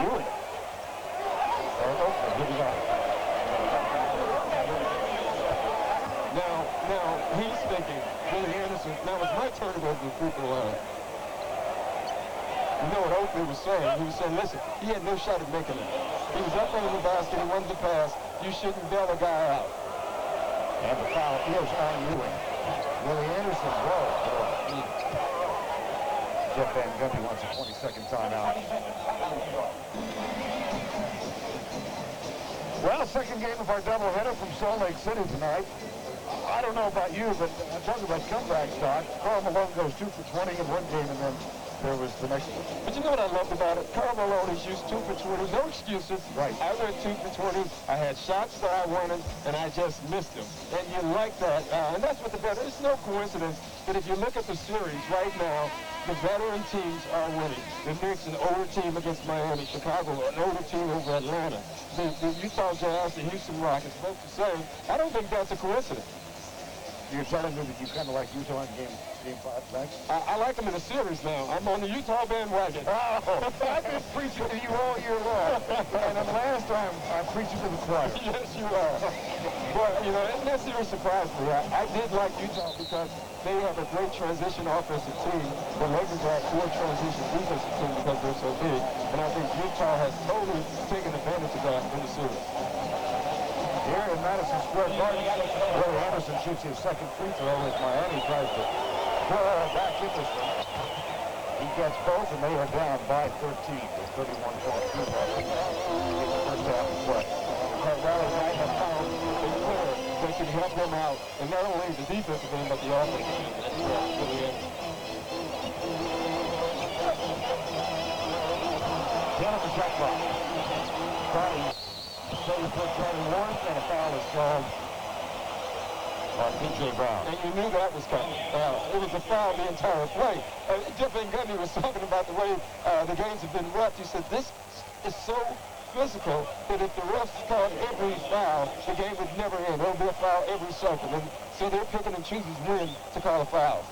Ewing. Here we go. Now he's thinking, Willie Anderson, now it's my turn to go to the free throw line. You know what Oakley was saying? He was saying, listen, he had no shot at making it. He was up under the basket, he wanted to pass. You shouldn't bail a guy out. And the foul is on Ewing. Willie Anderson, whoa. Jeff Van Gundy wants a 20-second timeout. Well, second game of our doubleheader from Salt Lake City tonight. I don't know about you, but I'm talking about comeback stock. Karl Malone goes 2 for 20 in one game, and then there was the next one. But you know what I loved about it? Karl Malone is used 2 for 20, no excuses. Right. I went 2 for 20. I had shots that I wanted, and I just missed them. And you like that. And that's what the veteran, it's no coincidence that if you look at the series right now, the veteran teams are winning. The Knicks, an older team against Miami. Chicago, an older team over Atlanta. The Utah Jazz, the Houston Rockets, both the same. I don't think that's a coincidence. You're telling me that you kind of like Utah in game 5 next? I like them in the series now. I'm on the Utah bandwagon. Oh, I've been preaching to you all year long. And then last time, I'm preaching to the choir. Yes, you are. But, you know, and that series surprised me. I did like Utah because they have a great transition offensive team. The Lakers have poor transition defensive team because they're so big. And I think Utah has totally taken advantage of that in the series. Here in Madison Square Garden, Willie Anderson shoots his second free throw as Miami tries to claw back in this one. He gets both, and they are down by 13 with 31.2 left in the first half of play. Riley might have found a player that can help them out, and not only the defensive end, but the offensive end. That's Willie Anderson. 10 on the shot clock. Starting for Charlie Warren, and a foul is called on P.J. Brown. And you knew that was coming. It was a foul the entire play. Jeff Van Gundy was talking about the way the games have been roughed. He said this is so physical that if the refs called every foul, the game would never end. There would be a foul every second. And so they're picking and choosing when to call a foul.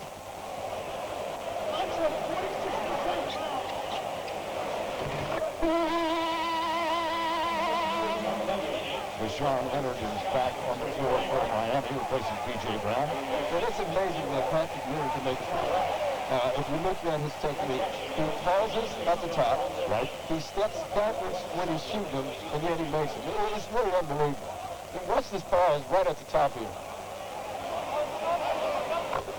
Deshaun Leonard is back on the floor for Miami, replacing P.J. Brown. Well, it's amazing that Patrick Ewing can make a shot. If you look at his technique, he pauses at the top, Right. he steps backwards when he's shooting them, and yet he makes them. It's really unbelievable. And watch this pause right at the top here.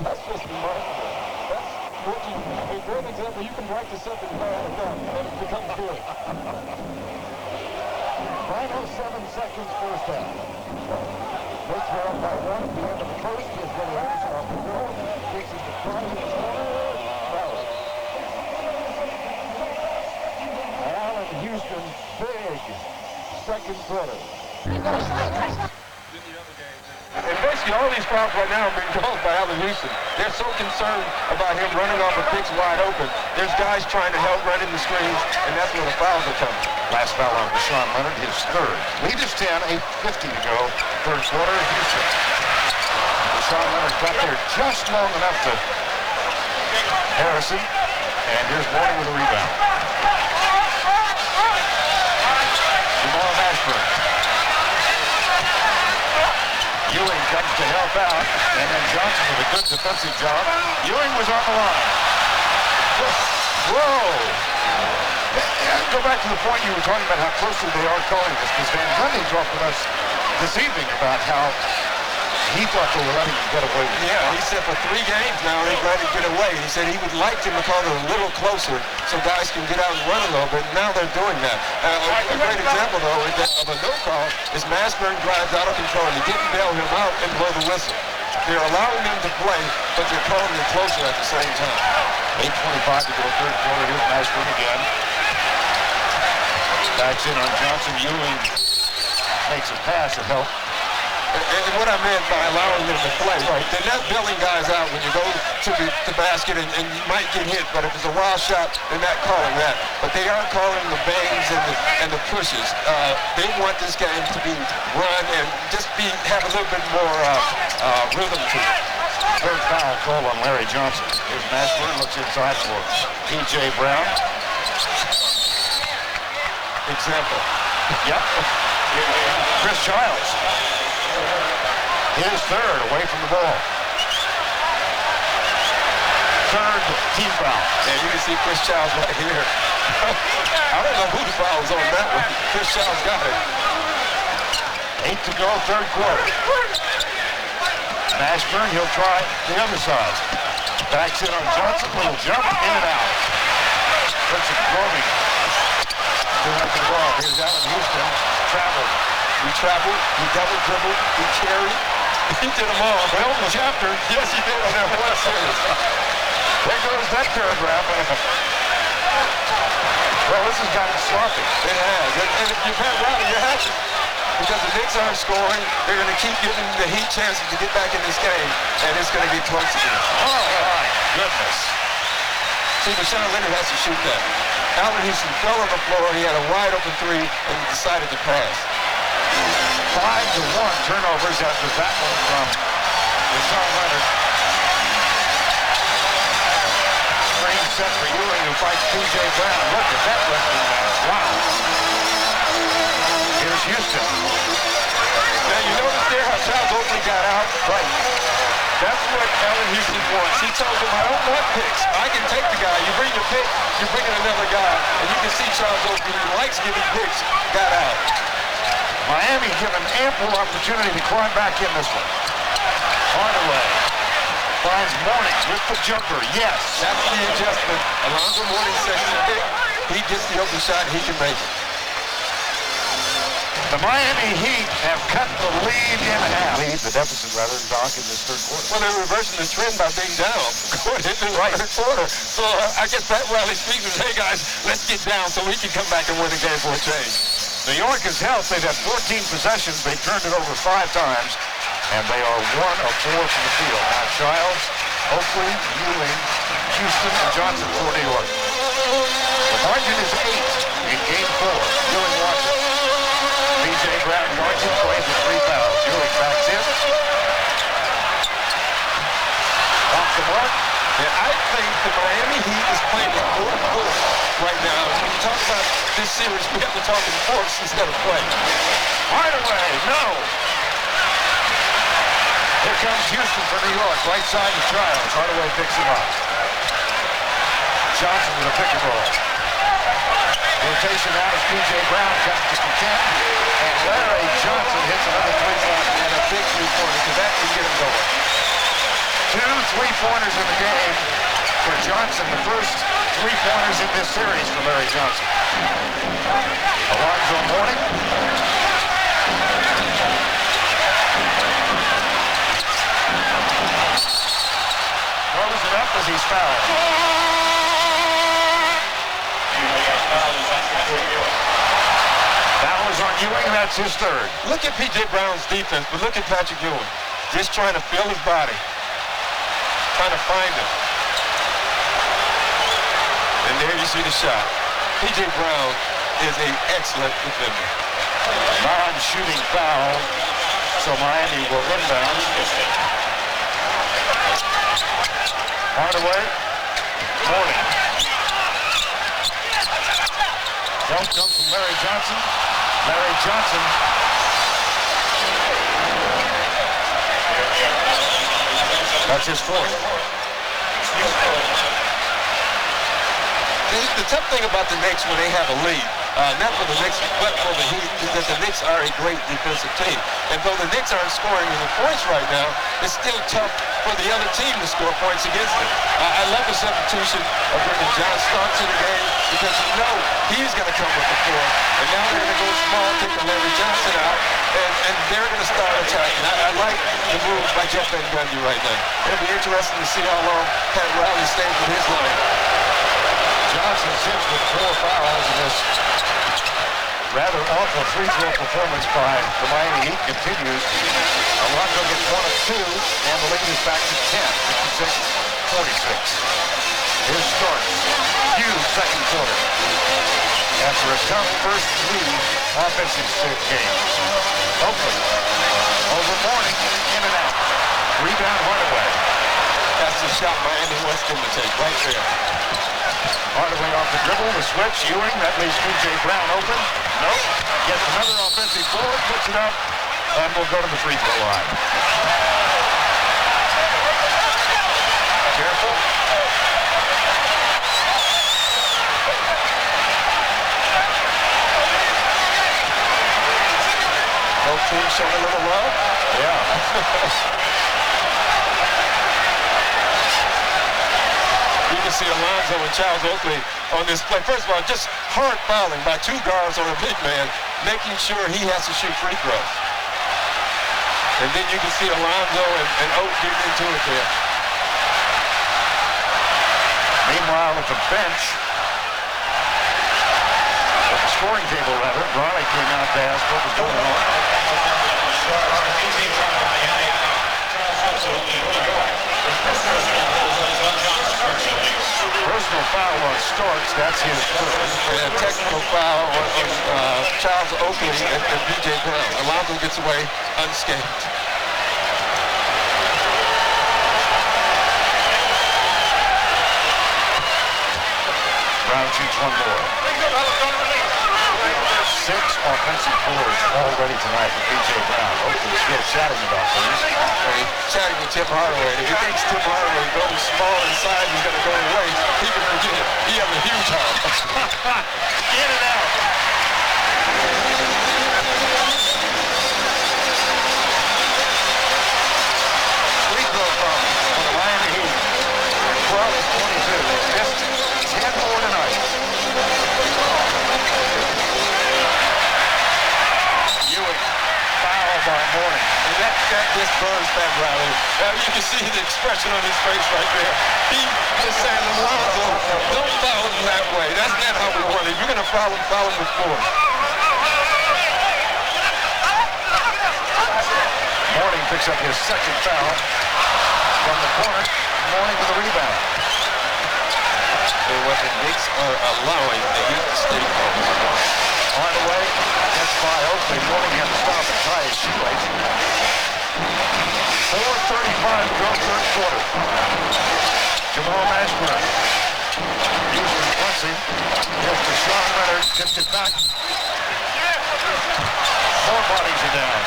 That's just remarkable. That's what a great example. You can write this up and call it done, and it becomes good. Final 7 seconds first half. Knicks were up by 1 at the end of the first. Here's Billy Anderson off the goal. Takes it to front in his corner. Foul. Allen Houston, big second quarter. And basically all these fouls right now are being called by Allen Houston. They're so concerned about him running off a picks wide open. There's guys trying to help running the screens, and that's where the fouls are coming. Last foul on Deshaun Leonard, his third. Lead is 10, 8:50 to go. Third quarter, Houston. Deshaun Leonard got there just long enough to Harrison. And here's Morning with a rebound. Jamal Mashburn. Ewing comes to help out, and then Johnson with a good defensive job. Ewing was on the line. Whoa! Go back to the point you were talking about how closely they are calling this, because Van Gundy talked with us this evening about how he thought they were letting him get away with it. Yeah, he said for 3 games now they've let him get away. He said he would like them to call it a little closer so guys can get out and run a little bit. Now they're doing that. A great example, though, of a no call is Mashburn drives out of control. He didn't bail him out and blow the whistle. They're allowing him to play, but they're calling him closer at the same time. 8:25 to go third quarter. Here's Mashburn again. Backs in on Johnson. Ewing makes a pass to help. And what I meant by allowing them to play, right? They're not bailing guys out when you go to the basket and you might get hit, but if it's a wild shot, they're not calling that. But they are calling the bangs and the pushes. They want this game to be run and just have a little bit more rhythm to it. Third foul call on Larry Johnson. Here's Mashburn, looks inside for P.J. Brown. Example. Yep. Chris Childs. His third away from the ball. Third team foul. And you can see Chris Childs right here. I don't know who the foul was on that one. Chris Childs got it. 8 to go, third quarter. Mashburn, he'll try the other side. Backs in on Johnson, little jump, in and out. Puts it Gorman. Still at the ball. Here's Allen Houston. Traveled. He traveled, he double dribbled, he carried. He did them all. Well, the chapter. Yes, he did on that one series. There goes that paragraph. Well, this has gotten sloppy. It has. And if you're Pat Riley, you're happy. Because the Knicks aren't scoring, they're going to keep giving the Heat chances to get back in this game, and it's going to get close again. Oh, my goodness. See, Deshaun Leonard has to shoot that. Allen Houston fell on the floor, he had a wide open three, and he decided to pass. 5-1 turnovers after that one from Deshaun Leonard. Screen set for Ewing, who fights P.J. Brown. Look at that wrestling match. Wow. Here's Houston. Now, you notice there how Charles Oakley got out? Right. That's what Allen Houston wants. He tells him, I don't want picks. I can take the guy. You bring your pick, you're bringing another guy. And you can see Charles Oakley, who likes giving picks, got out. Miami given ample opportunity to climb back in this one. Hardaway finds Morning with the jumper. Yes. That's the adjustment. Alonzo Mourning sets the pick. He gets the open shot. He can make it. The Miami Heat have cut the lead in half. The deficit, rather, Doc, in this third quarter. Well, they're reversing the trend by being down going into the third quarter. So I guess Pat Riley speaks and says, hey, guys, let's get down so we can come back and win the game for a change. New York is health. They've had 14 possessions. They turned it over 5 times, and they are 1 of 4 from the field. Now, Childs, Oakley, Ewing, Houston, and Johnson for New York. The margin is 8 in Game 4. Ewing watches. P.J. Brown Johnson plays with 3 fouls. Ewing backs in. Off the mark. And I think the Miami Heat is playing in full force right now. When you talk about this series, we have to talk in force instead of play. Hardaway, no. Here comes Houston for New York, right side to Charles. Hardaway picks him up. Johnson with a pick and roll. Rotation out as P.J. Brown comes to contend. And Larry Johnson hits another three-pointer and a big three-pointer, because that can get him going. 2 3-pointers in the game for Johnson. The first 3-pointers in this series for Larry Johnson. Alonzo Mourning. Throws it up as he's fouled. Foul is on Ewing, and that's his third. Look at P.J. Brown's defense, but look at Patrick Ewing. Just trying to feel his body. Trying to find him. And there you see the shot. P.J. Brown is an excellent defender. Non-shooting foul, so Miami will inbound. Hardaway, Mourning. Help comes from Larry Johnson. Larry Johnson. That's his fourth. The tough thing about the Knicks when they have a lead, not for the Knicks, but for the Heat, is that the Knicks are a great defensive team. And though the Knicks aren't scoring any points right now, it's still tough for the other team to score points against them. I love the substitution of bringing John Starks in the game, because you know he's going to come with the floor. And now they're going to go small, taking Larry Johnson out, and they're going to start attacking. I like the move by Jeff Van Gundy right now. It'll be interesting to see how long Pat Riley stays with his line. Johnson sits with 4 fouls, and this rather awful free throw performance by the Miami Heat continues. Alonzo gets 1 of 2, and the lead is back to 10, 56-46. Here's Starks. Huge second quarter. After a tough first 3 offensive games. Oakley over Mourning, in and out. Rebound Hardaway. That's the shot Miami wants them to take right there. Hardaway off the dribble, the switch. Ewing, that leaves P.J. Brown open. Nope. Gets another offensive board, puts it up, and we'll go to the free throw line. Careful. Both teams showing a little love. Yeah. You can see Alonzo and Charles Oakley on this play. First of all, just hard fouling by 2 guards on a big man, making sure he has to shoot free throws. And then you can see Alonzo and Oak getting into it there. Meanwhile, at the bench, at the scoring table rather, Riley came out to ask what was going on. Personal foul on Starks, that's his first. And a technical foul on Charles Oakley and P.J. Brown. Alonzo gets away unscathed. Brown shoots 1 more. 6 offensive boards already tonight for P.J. Brown. Oakley's still chatting about things. Chatting with Tim Hardaway. If he thinks Tim Hardaway goes small inside, he's going to go away. He can forget it. He has a huge heart. In and out. Free throw problem for the Miami Heat. 12-22. Missed 10 more tonight. Ewing, foul by Mourning. And that just burns Pat Riley. You can see the expression on his face right there. He just saying, Alonzo, don't foul him that way. That's not how we want it. You're going to foul him before. Mourning picks up his second foul from the corner. Mourning with the rebound. And what the Knicks are allowing the Heat to stay focused. Hardaway gets by Oakley. Mourning had to stop and tie his shoelace. 4:35 to go, third quarter. Jamal home Ashburn. Houston Quincy. Here's to Sean Leonard. Tipped it back. More bodies are down.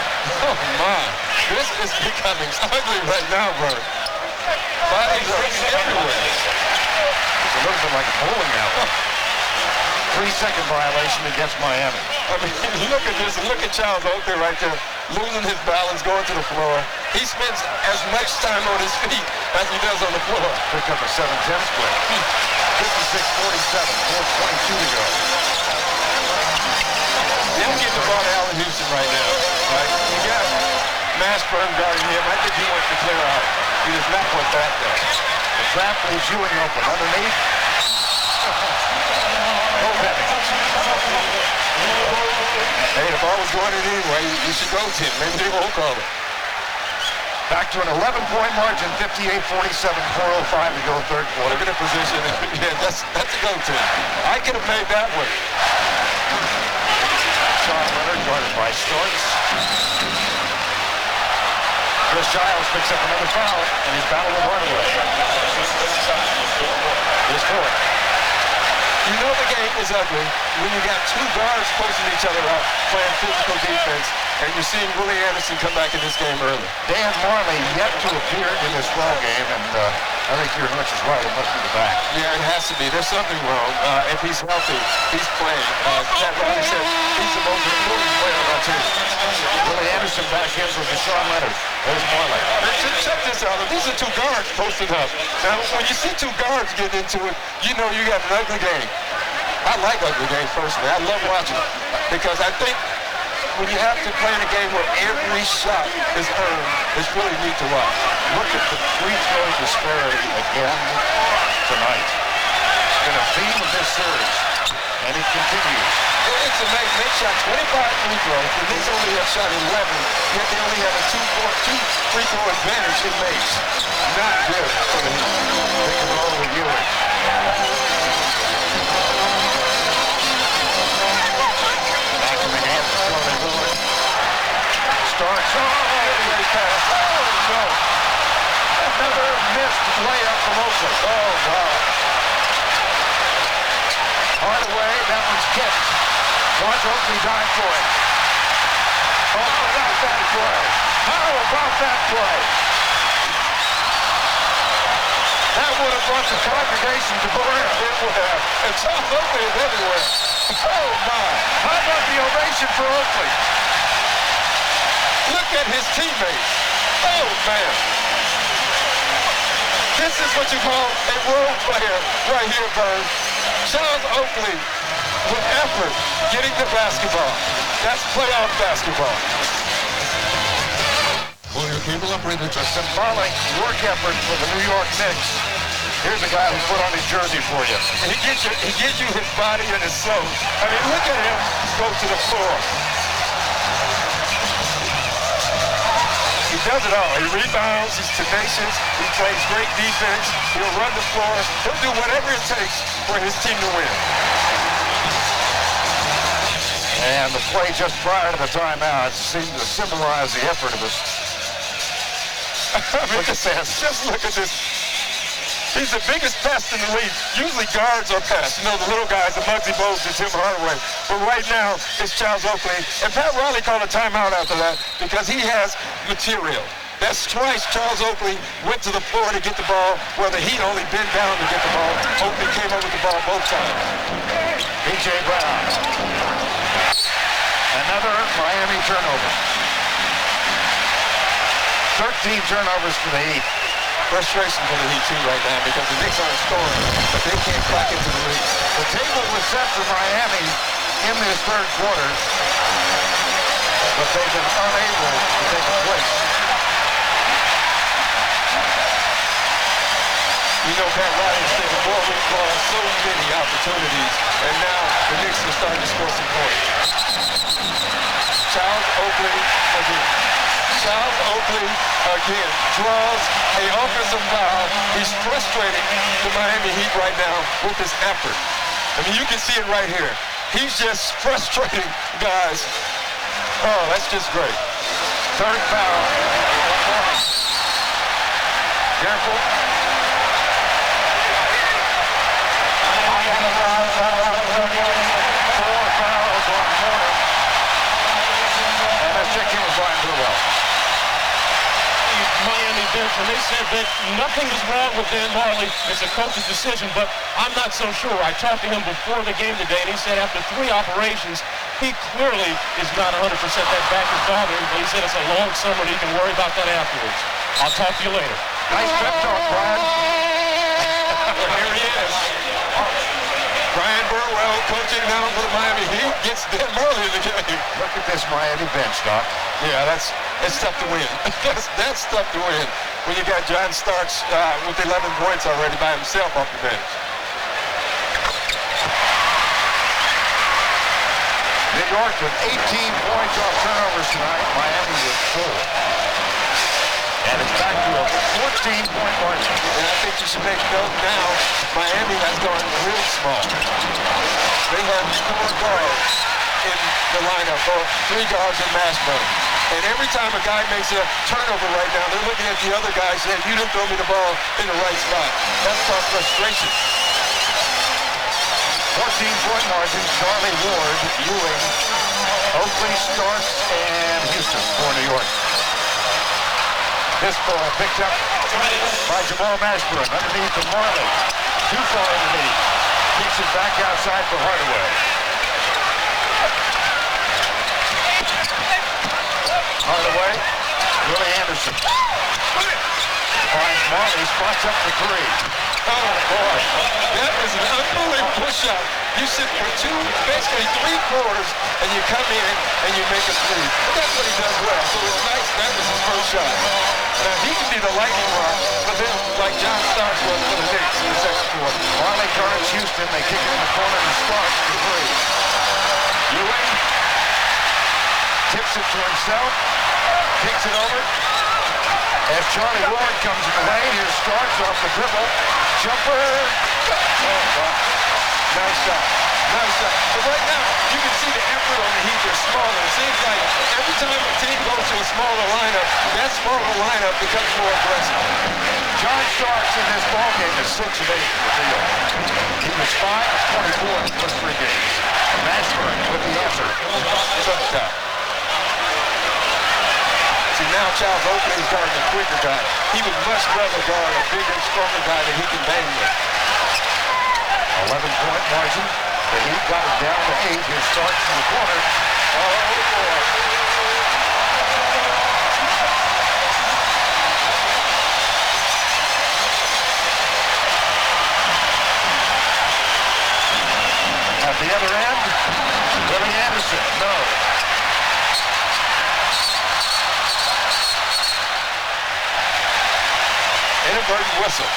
Oh, my. This is becoming ugly right now, bro. Bodies are everywhere. It's a little bit like a bowling alley. 3-second violation against Miami. I mean, look at this. Look at Charles Oakley right there, losing his balance, going to the floor. He spends as much time on his feet as he does on the floor. Picked up a 7-10 split. 56-47, 4:22 to go. They'll get the ball to Allen Houston right now. Right? You got Mashburn guarding him. I think he wants to clear out. He does not want that there. The trap leaves Ewing open. Underneath. Hey, the ball was going in anyway. You should go, Tim. Maybe they won't call it. Back to an 11-point margin, 58-47, 4:05 to go third quarter. Look at the position. Yeah, that's a go, Tim. I could have made that one. Sean Leonard guarded by Storks. Chris Giles picks up another foul, and he's battling with Hardaway. His fourth. You know the game is ugly when you got two guards posting each other up, playing physical defense, and you're seeing Willie Anderson come back in this game early. Dan Marley yet to appear in this ball game, and I think your hunch is right. It must be the back. Yeah, it has to be. There's something wrong. If he's healthy, he's playing. Pat Riley said he's the most important player on our team. Willie Anderson back in for Deshaun Leonard. There's Marley. Check this out. These are two guards posted up. Now, when you see two guards get into it, you know you got an ugly game. I like ugly games personally. I love watching it because I think when you have to play in a game where every shot is earned, it's really neat to watch. Look at the free throw disparity again tonight. It's been a theme of this series, and it continues. It's amazing. They shot 25 free throws. The Knicks only have shot 11, yet they only have a 2 free throw advantage in makes. Not good for the Heat. They can roll with Ewing. Back to McGann. Starts. Great pass. Oh, no. Another missed layup from Oakley. Oh, wow. Hardaway, that one's kicked. Charles Oakley died for it. How about that play? How about that play? That would have brought the congregation to prayer. It would have. And Charles Oakley is everywhere. Oh, my. How about the ovation for Oakley? Look at his teammates. Oh, man. This is what you call a role player right here, Bird. Charles Oakley, with effort, getting the basketball. That's playoff basketball. A symbolic work effort for the New York Knicks. Here's a guy who put on his jersey for you. He gives you his body and his soul. I mean, look at him go to the floor. He does it all. He rebounds, he's tenacious, he plays great defense, he'll run the floor, he'll do whatever it takes for his team to win. And the play just prior to the timeout seemed to symbolize the effort of his. Look at this. Just look at this. He's the biggest pest in the league. Usually guards are pests. You know, the little guys, the Muggsy Bogues, and Tim Hardaway. But right now, it's Charles Oakley. And Pat Riley called a timeout after that because he has material. That's twice Charles Oakley went to the floor to get the ball, where the Heat only bent down to get the ball. Oakley came up with the ball both times. B.J. Brown. Another Miami turnover. 13 turnovers for the Heat. Frustration for the Heat too right now because the Knicks aren't scoring, but they can't crack into the lead. The table was set for Miami in this third quarter, but they've been unable to take a place. You know, Pat Riley said the ball we've lost so many opportunities, and now the Knicks are starting to score some points. Charles Oakley again. Charles Oakley again draws an offensive foul. He's frustrating the Miami Heat right now with his effort. I mean, you can see it right here. He's just frustrating guys. Oh, that's just great. Third foul. Careful. bench, and they said that nothing is wrong with Dan Marjerle. It's a coach's decision, but I'm not so sure. I talked to him before the game today, and he said after 3 operations, he clearly is not 100% that back is bothering, but he said it's a long summer and he can worry about that afterwards. I'll talk to you later. Nice pep talk, Brian. Well, here he is. Brian Burwell coaching now for the Miami Heat gets Dan Marjerle in the game. Look at this Miami bench, Doc. Yeah, it's tough to win. that's tough to win when you got John Starks with 11 points already by himself off the bench. New York with 18 points off turnovers tonight. Miami with 4. And it's back to a 14-point margin. And I think you should make note now, Miami has gone real small. They have 4 guards in the lineup, or 3 guards in Mashburn. And every time a guy makes a turnover right now, they're looking at the other guy saying, you didn't throw me the ball in the right spot. That's called frustration. 14-point margin, Charlie Ward, Ewing, Oakley, Starks, and Houston for New York. This ball picked up by Jamal Mashburn underneath to Marjerle. Too far underneath. Kicks it back outside for Hardaway. Hardaway, Willie Anderson. Finds Marley, spots up for 3. Oh, boy. That is an unbelievable shot. You sit for basically 3 quarters, and you come in and you make a 3. But that's what he does well. So it was nice. That was his first shot. Now, he can be the lightning rod, but then like John Starks was for the Knicks in the second quarter. Marley guards Houston. They kick it in the corner to Starks for 3. Ewing tips it to himself. Kicks it over. As Charlie Ward comes in the lane, here's Starks off the dribble. Jumper. Oh, God. Nice shot. Nice shot. So right now, you can see the effort on the Heat is smaller. It seems like every time a team goes to a smaller lineup, that smaller lineup becomes more aggressive. John Starks in this ballgame is 6 of 8 for the field. He was 5 of 24 in the first 3 games. Mashburn with the answer. Tough shot. See, now Charles Oakley is guarding a quicker guy. He would much rather guard a bigger, stronger guy that he can bang with. 11-point margin. The Heat got it down to 8. Here Starks in the corner. Oh, boy. At the other end, Willie Anderson. No. Inadvertent whistle.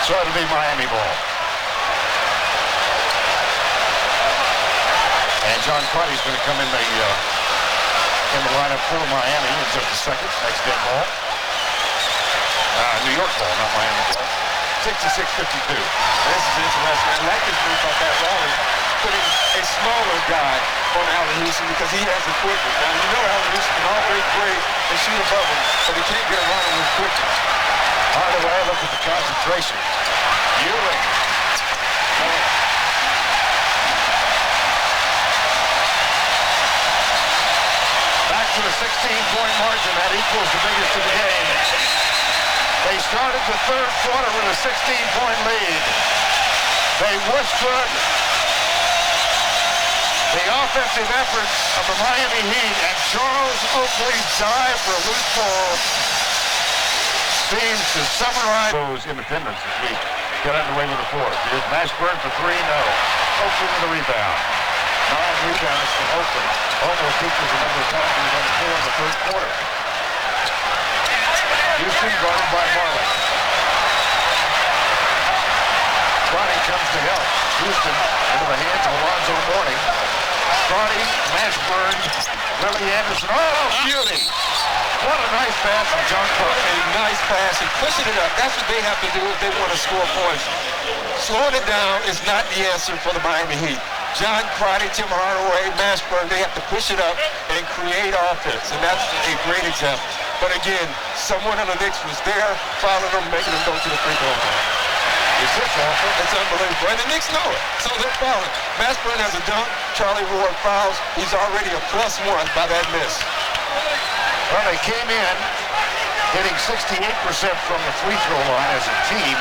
So it'll be Miami ball. And John Crotty's going to come in the lineup for Miami in just a second. Next dead ball. New York ball, not Miami ball. 66-52. This is interesting. I like this move by that Raleigh, putting a smaller guy on Allen Houston because he has the quickness. Now, you know Allen Houston can always break and shoot above him, but he can't get around him with quickness. Hardaway, look at the concentration. Ewing. Back to a 16-point margin. That equals the biggest of the game. They started the 3rd quarter with a 16-point lead. They withstood the offensive efforts of the Miami Heat, and Charles Oakley's dive for a loose ball seems to summarize those independents as we get underway with the 4th. Here's Mashburn for 3, no. Oakley with a rebound. 9 rebounds from Oakley. Almost equals the number of times he won 4 in the 3rd quarter. Houston guarded by Marjerle. Crotty comes to help. Houston into the hands of Alonzo Mourning. Crotty, Mashburn, Willie Anderson. Oh, beauty! What a nice pass from John Crotty. A nice pass and pushing it up. That's what they have to do if they want to score points. Slowing it down is not the answer for the Miami Heat. John Crotty, Tim Hardaway, Mashburn, they have to push it up and create offense, and that's a great example. But again, someone on the Knicks was there, following them, making them go to the free throw line. It's just awful. It's unbelievable. And the Knicks know it, so they're fouling. Mashburn has a dunk. Charlie Ward fouls. He's already a +1 by that miss. Well, they came in hitting 68% from the free throw line as a team.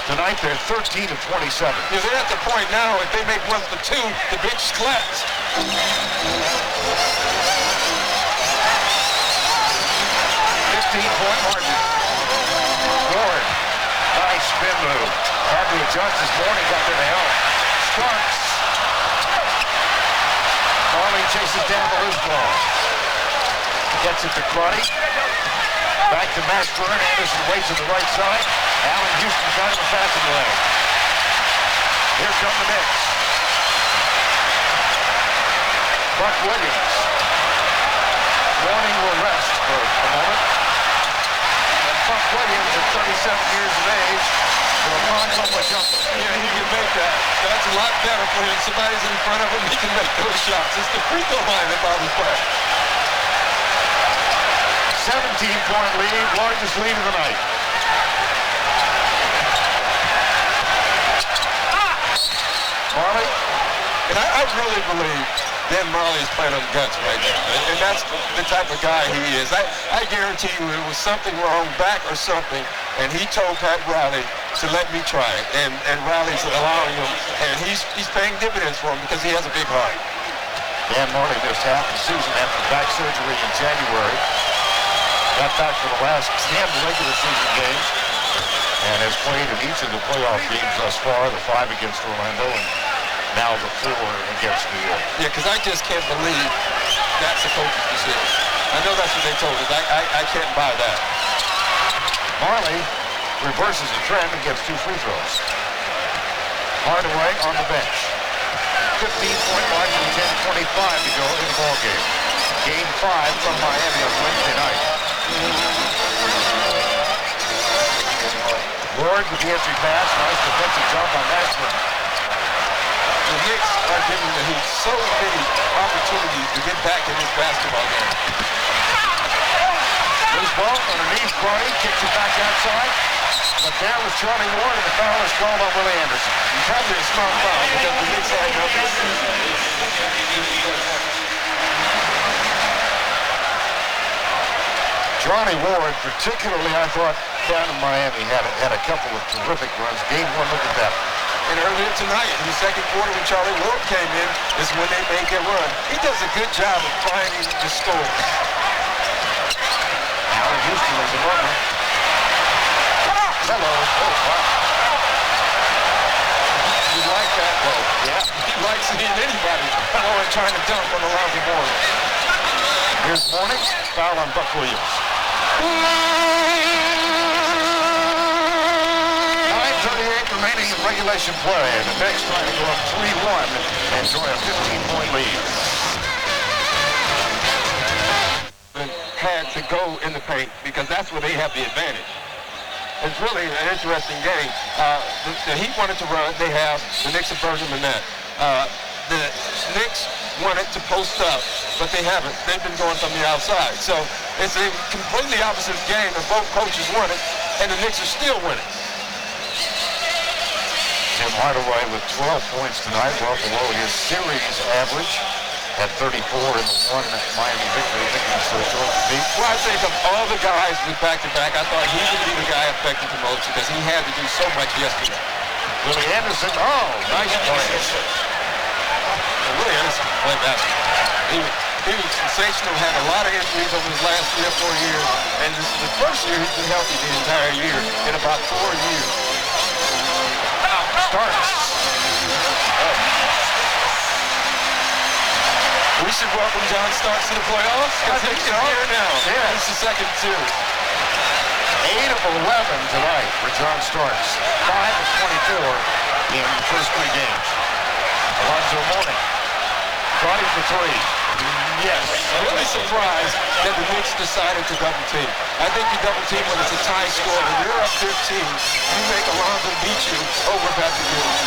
Tonight they're 13 of 27. Yeah, they're at the point now, if they make one for two, the bench collapse. 15-point margin. Gaurd. Nice spin move. Had to adjust this morning, got there to help. Starks. Marley chases down the loose ball. Gets it to Cruddy. Back to Mashburn. Anderson waits on the right side. Allen Houston got him a passing lane. Here come the Knicks. Buck Williams. Warning will rest for a moment. And Buck Williams at 37 years of age will launch on the jumper. Yeah, he can make that. That's a lot better for him. Somebody's in front of him, he can make those shots. It's the free throw line that bothers Buck. 17-point lead, largest lead of the night. Marley? And I really believe Dan Marley is playing on guts right now. And that's the type of guy he is. I guarantee you it was something wrong back or something, and he told Pat Riley to let me try it. And Riley's allowing him, and he's paying dividends for him because he has a big heart. Dan Marley missed half the season after back surgery in January. Got back for the last 10 regular season games and has played in each of the playoff games thus far, the 5 against Orlando and now the 4 against New York. Yeah, because I just can't believe that's the coach's decision. I know that's what they told us. I can't buy that. Marley reverses the trend and gets 2 free throws. Hardaway on the bench. 15-point margin, 10:25 to go in the ballgame. Game 5 from Miami on Wednesday night. Gaurd with the entry pass. Nice defensive job by Mashburn. The Knicks are giving the Heat so many opportunities to get back in this basketball game. Loose ball underneath Cruddy, kicks it back outside. But there was Charlie Ward, and the foul is called on Willie Anderson. Probably a smart foul because the Knicks had numbers. Johnny Ward, particularly, I thought, down in Miami, had a couple of terrific runs. Game 1, look at that. And earlier tonight, in the second quarter, when Charlie Ward came in, is when they make their run. He does a good job of finding the score. Allen Houston is the runner. Hello. Oh, wow. You like that? Well, yeah. He likes seeing anybody going trying to dunk on the Alonzo board. Here's Warning. Foul on Buck Williams. 9:38 remaining in regulation play. And the Knicks trying to go up 3-1 and enjoy a 15-point lead. Had to go in the paint because that's where they have the advantage. It's really an interesting game. The Heat wanted to run. They have. The Knicks have burned them in that. The Knicks wanted to post up, but they haven't. They've been going from the outside. So it's a completely opposite game that both coaches want it, and the Knicks are still winning. Tim Hardaway with 12 points tonight, well below his series average at 34 in the 1 Miami victory. I think he's short to beat. Well, I think of all the guys with back-to-back, I thought he would be the guy affected the most because he had to do so much yesterday. Willie Anderson, oh, nice play. Willie Anderson played basketball. He was sensational, had a lot of injuries over his last 3 or 4 years, and this is the first year he's been healthy the entire year in about 4 years. Starks. We should welcome John Starks to the playoffs because he's here now. Yeah. He's the second series. 8 of 11 tonight for John Starks. 5 of 24 in the first 3 games. Alonzo Mourning. Cruddy for 3. Yes. I'm really surprised that the Knicks decided to double team. I think you double team when it's a tie score. When you're up 15, you make Alonzo beat you over Patrick Ewing.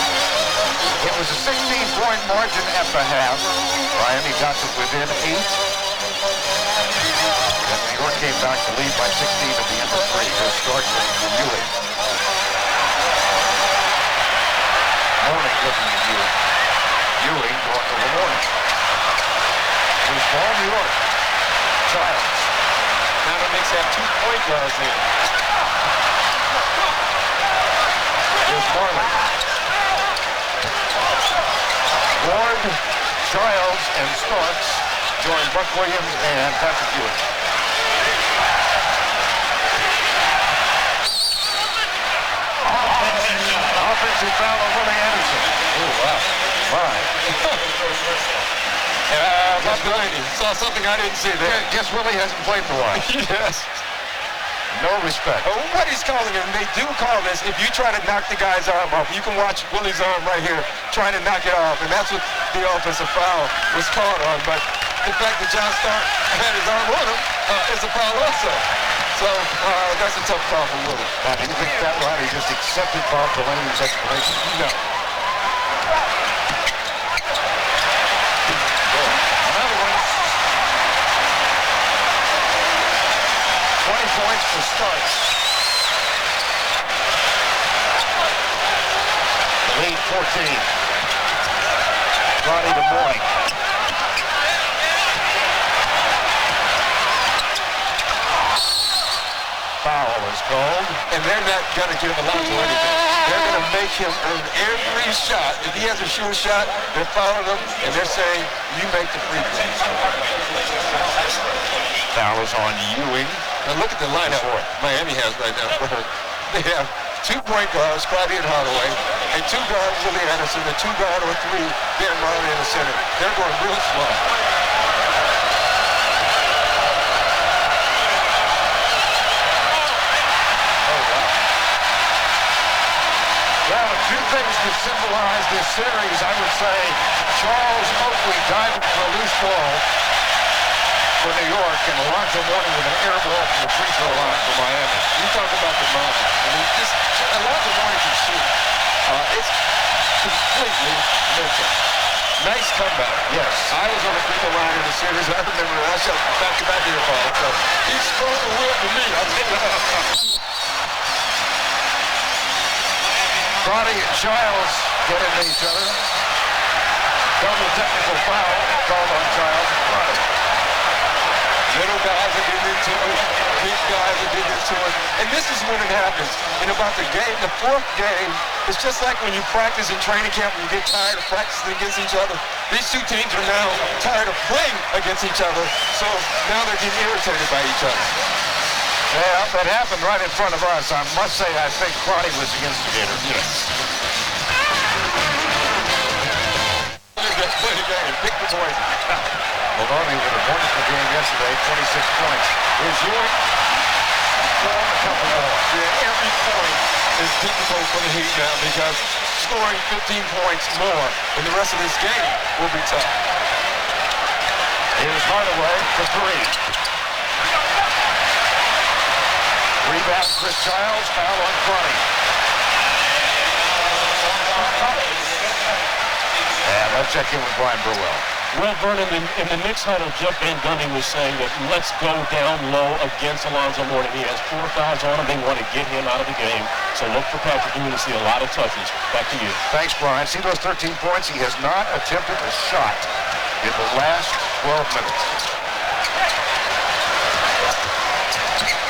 It was a 16-point margin at the half. Miami got to within 8. Then New York came back to lead by 16 at the end of 3. Here's Starks looking for Ewing. Mourning looking at Ewing. Ewing going over Mourning. Loose ball, New York. Childs. Now the Knicks have 2 point guards here. Here's Marjerle. Gaurd, Childs, and Starks join Buck Williams and Patrick Ewing. Offensive foul on Willie Anderson. Oh, wow. Fine. That's good. Saw something I didn't see there. Guess Willie hasn't played for a while. Yes. No respect. Oh, what he's calling him, they do call this, if you try to knock the guy's arm off, you can watch Willie's arm right here, trying to knock it off, and that's what the offensive foul was called on. But the fact that John Stark had his arm on him is a foul also. So that's a tough call for Willie. Do you think Pat Riley just accepted Bob Delaney's explanation? No. Another one. 20 points for Starks. The lead 14. Friday to morning. Foul is called. And they're not going to give Alonzo anything. They're going to make him earn every shot. If he has a sure shot, they're fouling him, and they're saying, you make the free throws. Foul is on Ewing. Now look at the lineup Miami has right now. They have 2 point guards, Crowdy and Hardaway, and 2 guards, Willie Anderson, and 2 guard or 3, Dan Marley in the center. They're going real slow. Well, 2 things to symbolize this series, I would say. Charles Oakley diving for a loose ball for New York, and Alonzo Mourning with an air ball from the free throw line for Miami. You talk about the mountain. I mean, Alonzo Mourning can shoot. It's completely mental. Nice comeback. Yes. I was on the free throw line in the series. I remember I shot back-to-back air ball. So he's scored the wheel for me. I'll tell you that. Crowdy and Childs get into each other. Double technical foul called on Childs and Crowdy. Little guys are getting into it. Big guys are getting into it. And this is when it happens. In about the game, the 4th game, it's just like when you practice in training camp and you get tired of practicing against each other. These 2 teams are now tired of playing against each other. So now they're getting irritated by each other. Yeah, that happened right in front of us. I must say, I think Crowdy was the instigator. Yes. Play the game. Pick the boys. Well, Army with a wonderful game yesterday, 26 points. Here's Ewing. A couple more. Yeah, every point is difficult for the Heat now because scoring 15 points more in the rest of this game will be tough. Here's Hardaway for 3. Rebound, Chris Childs, foul on Crowdy. And let's check in with Brian Burwell. Well, Vernon, in the Knicks huddle, Jeff Van Gundy was saying that let's go down low against Alonzo Mourning. He has 4 fouls on him. They want to get him out of the game. So look for Patrick Ewing to see a lot of touches. Back to you. Thanks, Brian. See those 13 points? He has not attempted a shot in the last 12 minutes.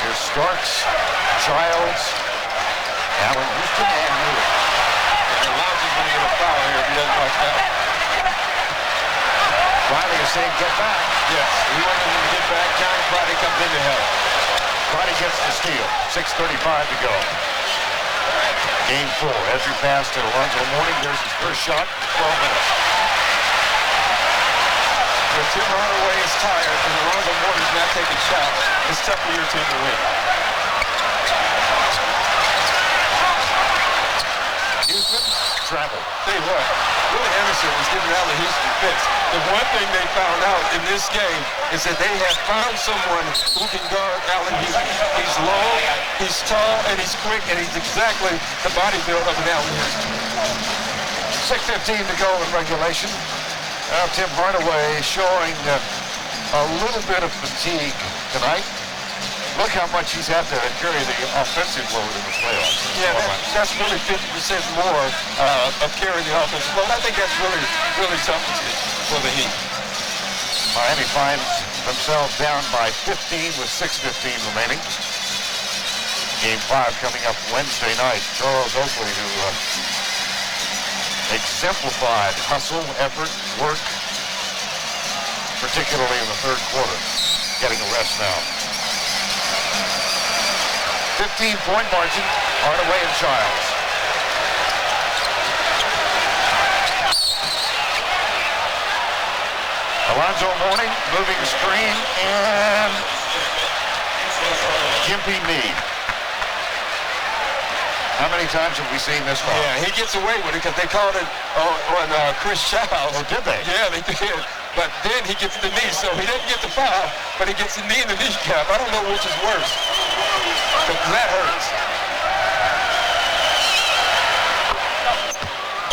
Here's Starks, Childs, Allen Houston, and Ewing. And Alonzo's going to get a foul here if he doesn't watch out. Riley is saying, get back. Yes, we want him to get back. John Crowdy comes in to help. Crowdy gets the steal. 6:35 to go. Game 4. Ezra pass to Alonzo Mourning. There's his first shot. 12 minutes. When Tim Hardaway is tired and Alonzo Mourning's not taking shots, it's tough for your team to win. Houston, travel. Tell you what, Willie Anderson was giving Allen Houston fits. The one thing they found out in this game is that they have found someone who can guard Allen Houston. He's long, he's tall, and he's quick, and he's exactly the body build of an Allen Houston. 6:15 to go in regulation. Now Tim Hardaway showing a little bit of fatigue tonight. Look how much he's had to carry the offensive load in the playoffs. Yeah, that's really 50% more of carrying the offensive load. I think that's really tough for the Heat. Miami finds themselves down by 15 with 6:15 remaining. Game 5 coming up Wednesday night. Charles Oakley, who exemplified hustle, effort, work, particularly in the third quarter. Getting a rest now. 15-point margin, Hardaway and Childs. Alonzo Mourning, moving screen, and Gimpy Meade. How many times have we seen this one? Yeah, he gets away with it because they called it on Chris Charles. Oh, did they? Yeah, they did. But then he gets the knee, so he doesn't get the foul, but he gets the knee in the kneecap. I don't know which is worse. That hurts.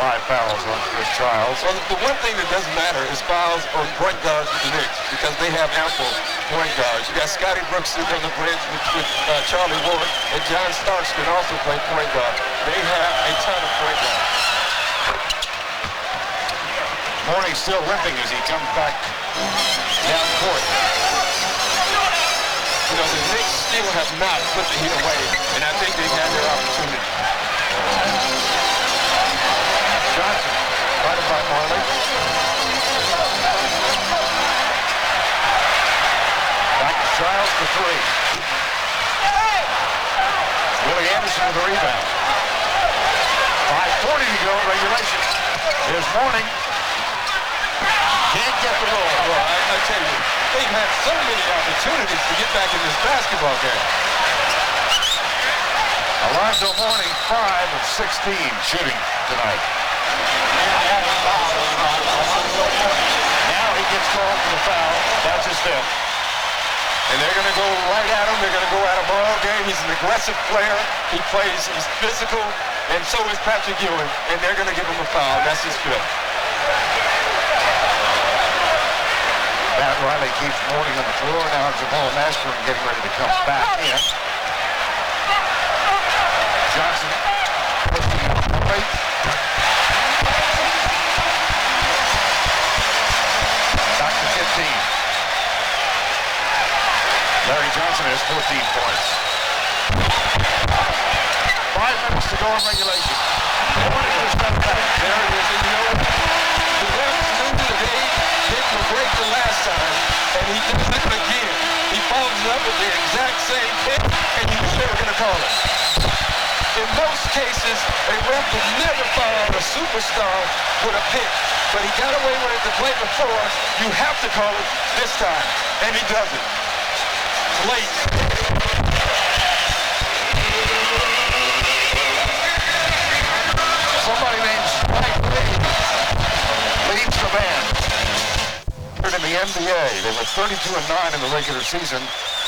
5 fouls on Chris Charles. Well, the one thing that doesn't matter is fouls on point guards with the Knicks because they have ample point guards. You got Scotty Brooks sitting on the bench with Charlie Ward, and John Starks can also play point guard. They have a ton of point guards. Mourning still limping as he comes back down court. You know, the Knicks still have not put the heat away, and I think they've had their opportunity. Johnson, guarded by Marjerle. Back to Childs for 3. Willie Anderson with the rebound. 5:40 to go in regulation. Here's Mourning. Can't get the roll. Well, I tell you, they've had so many opportunities to get back in this basketball game. Alonzo Mourning, 5 of 16 shooting tonight. Now he gets called for the foul. That's his 5th. And they're going to go right at him. They're going to go at him all game. He's an aggressive player. He plays, he's physical, and so is Patrick Ewing. And they're going to give him a foul. That's his 5th. Matt Riley keeps Mourning on the floor. Now Jamal Mashburn getting ready to come back in. Johnson pushing late. Back to 15. Larry Johnson has 14 points. 5 minutes to go in regulation. Mourning just got back. There it is. And you know, the refs knew that they didn't break the last time, and he does it again. He follows up with the exact same hit, and you knew they were going to call it. In most cases, a ref would never foul a superstar with a pick, but he got away with it the play before. You have to call it this time, and he does it. Late. Somebody named Spike Lee leads the band. In the NBA, they were 32-9 in the regular season.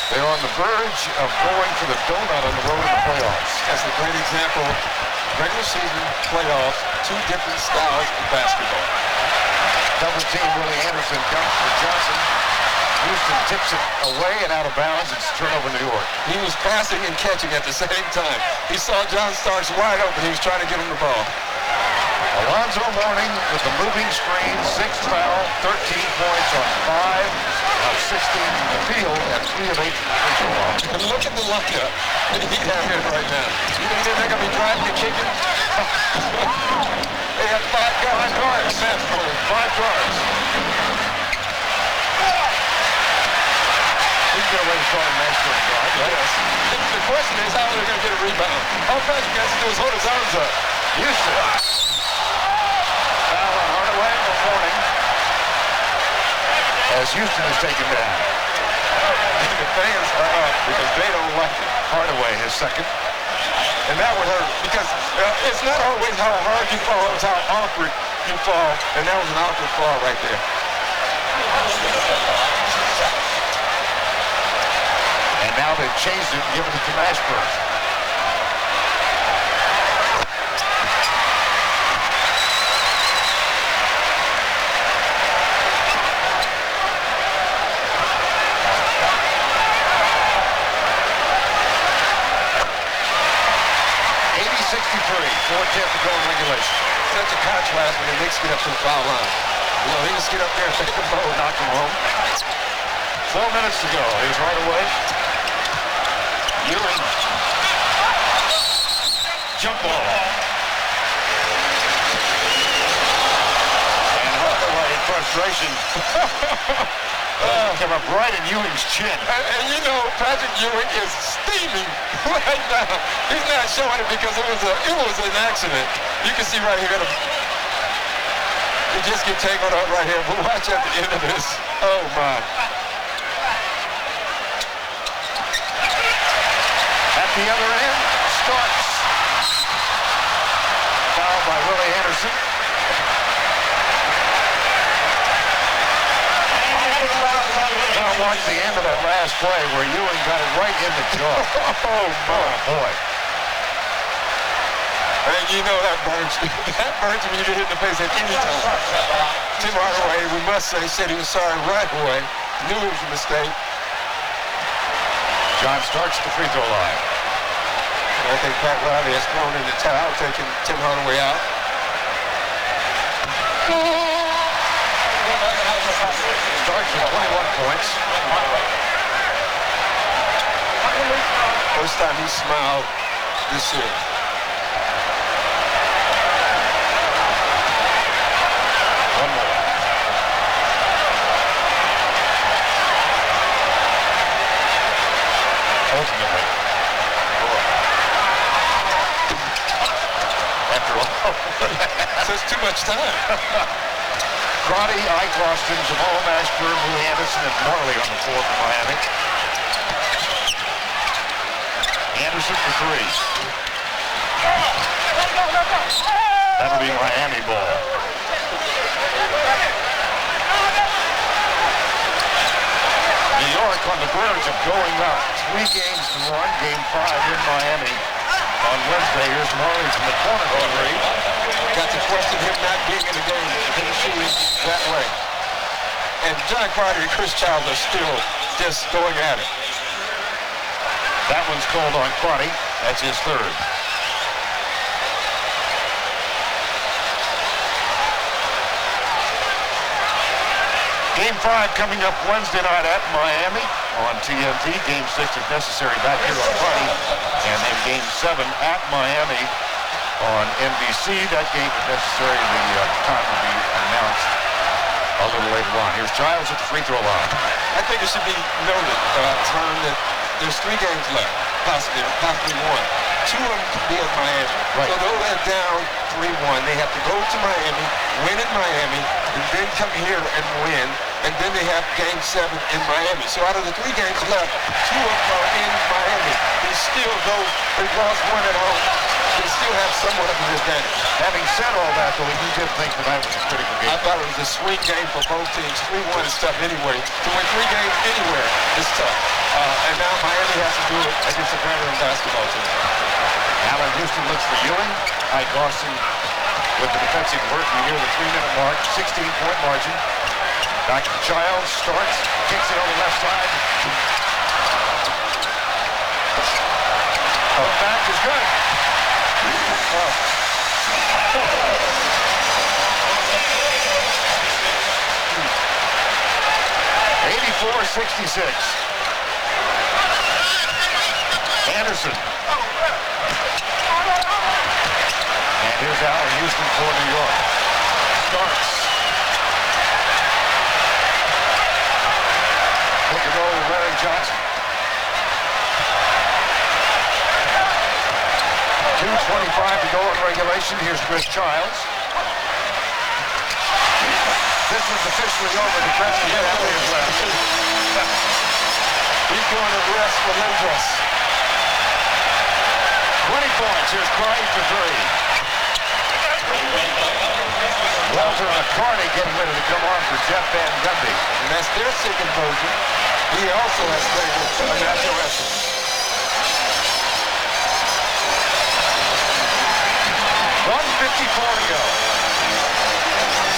They're on the verge of going for the donut on the road in the playoffs. That's a great example. Regular season, playoffs, 2 different styles of basketball. Double team, Willie Anderson comes for Johnson. Houston tips it away and out of bounds. It's turnover New York. He was passing and catching at the same time. He saw John Starks wide open. He was trying to get him the ball. Alonzo Mourning with the moving screen, 6th foul, 13 points on 5 of 16 from the field and 3 of 8 from the free throw line. And look at the lineup that he has here right now. You think they're going to be driving and kicking? They have 5 guys. 5 guards. 5 guards. He's going to win for a Mashburn guard, right? Yes. The question is how they're going to get a rebound. All Patrick has to do is hold his arms up. Houston. Foul on Hardaway and Mourning as Houston is taken down. The fans are up because they don't like it. Hardaway, his 2nd. And that would hurt because it's not always how hard you fall, it's how awkward you fall. And that was an awkward fall right there. And now they've changed it and given it to Mashburn. To go in regulation. Such a contrast when the Knicks get up to the foul line. You know, they just get up there and take the ball, knock them home. 4 minutes to go. Here's Hardaway. Ewing. Jump ball. And Hardaway in frustration. Came up right in Ewing's chin. And you know, Patrick Ewing is steaming right now. He's not showing it because it was an accident. You can see right here, he just get tangled up right here. But watch at the end of this. Oh my. At the other end, Starks. Foul by Willie Anderson. Now watch the end of that last play where Ewing got it right in the jaw. Oh boy. And you know that burns. That burns when you get hit in the face at any time. Tim Hardaway, we must say, said he was sorry right away. Knew it was a mistake. John Starks at the free throw line. And I think Pat Riley has thrown in the towel, taking Tim Hardaway out. Starks with 21 points. First time he smiled this year. One more. Ultimately. After all. So it's too much time. Crotty, Ike Austin, Jamal Mashburn, Willie Anderson, and Marjerle on the floor for Miami. Anderson for three. That'll be Miami ball. New York on the verge of going up 3 games to 1. Game 5 in Miami on Wednesday. Here's Marjerle from the corner on three. Got to question him not being in the game. Him shooting that way. And John Crowder and Chris Childs are still just going at it. That one's called on Crotty. That's his third. Game 5 coming up Wednesday night at Miami on TNT. Game 6 if necessary back here on Crotty. And then Game 7 at Miami on NBC. That game if necessary. The time will be announced a little later on. Here's Giles at the free throw line. I think it should be noted, Tom, that there's 3 games left, possibly 1. 2 of them could be at Miami. Right. So though they're down 3-1, they have to go to Miami, win in Miami, and then come here and win, and then they have Game 7 in Miami. So out of the 3 games left, 2 of them are in Miami. They still, though they've lost 1 at home, they still have somewhat of an advantage. Having said all that, though, you did think tonight was a critical game. I thought it was a swing game for both teams. 3-1 is tough anyway. To win 3 games anywhere is tough. And now Miami has to do it against a veteran basketball team. Allen Houston looks for Ewing. Ike Austin with the defensive work near the 3-minute mark. 16-point margin. Back to Childs. Starts. Kicks it on the left side. Back is good. 84-66. Anderson. And here's Allen Houston for New York. Starts. Pick and roll with Larry Johnson. 2:25 to go in regulation. Here's Chris Childs. This is officially over. The press is halfway as well. He's going to rest for Lindros. 20 points. Here's Crotty for 3. Walter McCarty getting ready to come on for Jeff Van Gundy. And that's their second version. He also has played with a national anthem. 1:54 to go.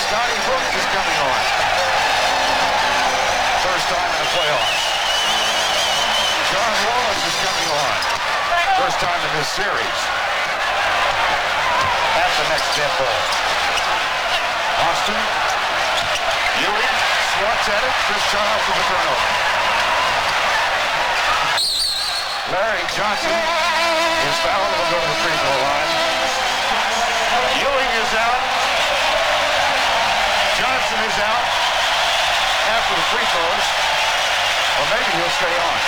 Scotty Brooks is coming on. First time in the playoffs. John Wallace is coming on. First time in this series. At the next net ball. Austin. Ewing. Swats at it. Chris Childs with the turnover. Larry Johnson is fouled and will go to the free throw line. Ewing is out. Johnson is out after the free throws. Or maybe he'll stay on.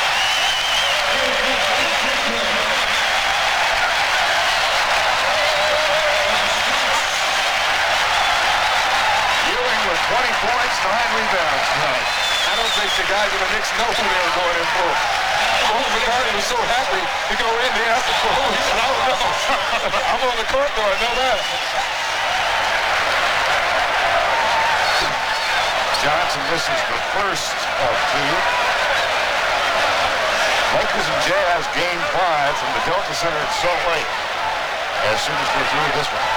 Ewing with 20 points, 9 rebounds tonight. I don't think the guys in the Knicks know who they were going in for. McCarty was so happy to go in. They asked him for who. He said, I don't know. I'm on the court though, I know that. Johnson misses the first of 2. Lakers and Jazz game 5 from the Delta Center in Salt Lake as soon as we're through this one.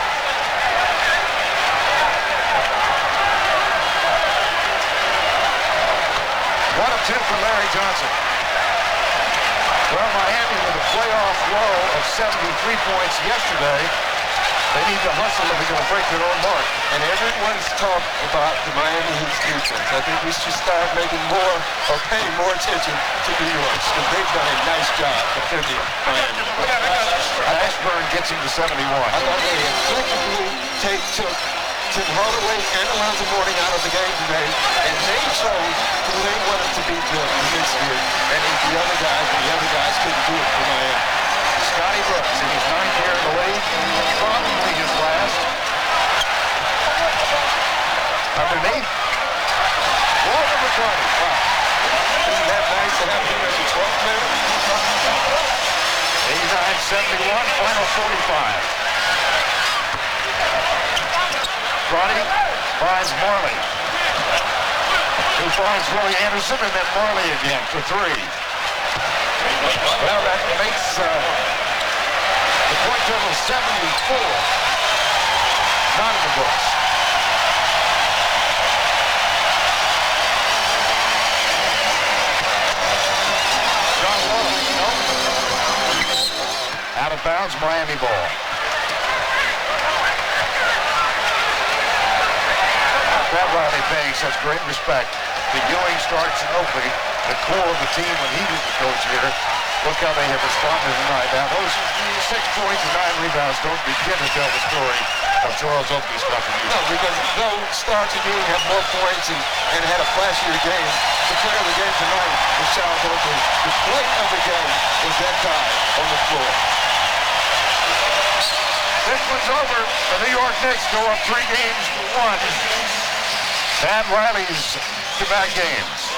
1 of 2 for Larry Johnson. Well, Miami with a playoff low of 73 points yesterday. They need to hustle if they're going to break their own mark. And everyone's talked about the Miami Heat's defense. I think we should start making more or paying more attention to New York because they've done a nice job defending Miami. Ashburn gets him to 71. I thought they effectively took Tim Hardaway and Alonzo out of the game today, and they chose who they wanted to beat the Knicks here, and the other guys couldn't do it for Miami. Scotty Brooks in his 9th year in the league, probably his last. Underneath, Walter McCarty. Wow. Isn't that nice to have him as the 12th man? 89-71, final 45. Crotty finds Marley, who finds Willie Anderson, and then Marley again for 3. Well, that makes the point total 74. Not in the books. John Wallace, no. Out of bounds, Miami ball. Pat Riley paying such great respect to Ewing, Starks, and Oakley, the core of the team when he was the coach here. Look how they have responded tonight. Now, those 6 points and 9 rebounds don't begin to tell the story of Charles Oakley's contribution. No, because though Starks and Ewing have more points and had a flashier game, the player of the game tonight was Charles Oakley. The play of the game was that guy on the floor. This one's over. The New York Knicks go up 3 games to 1. Pat Riley's back-to-back games.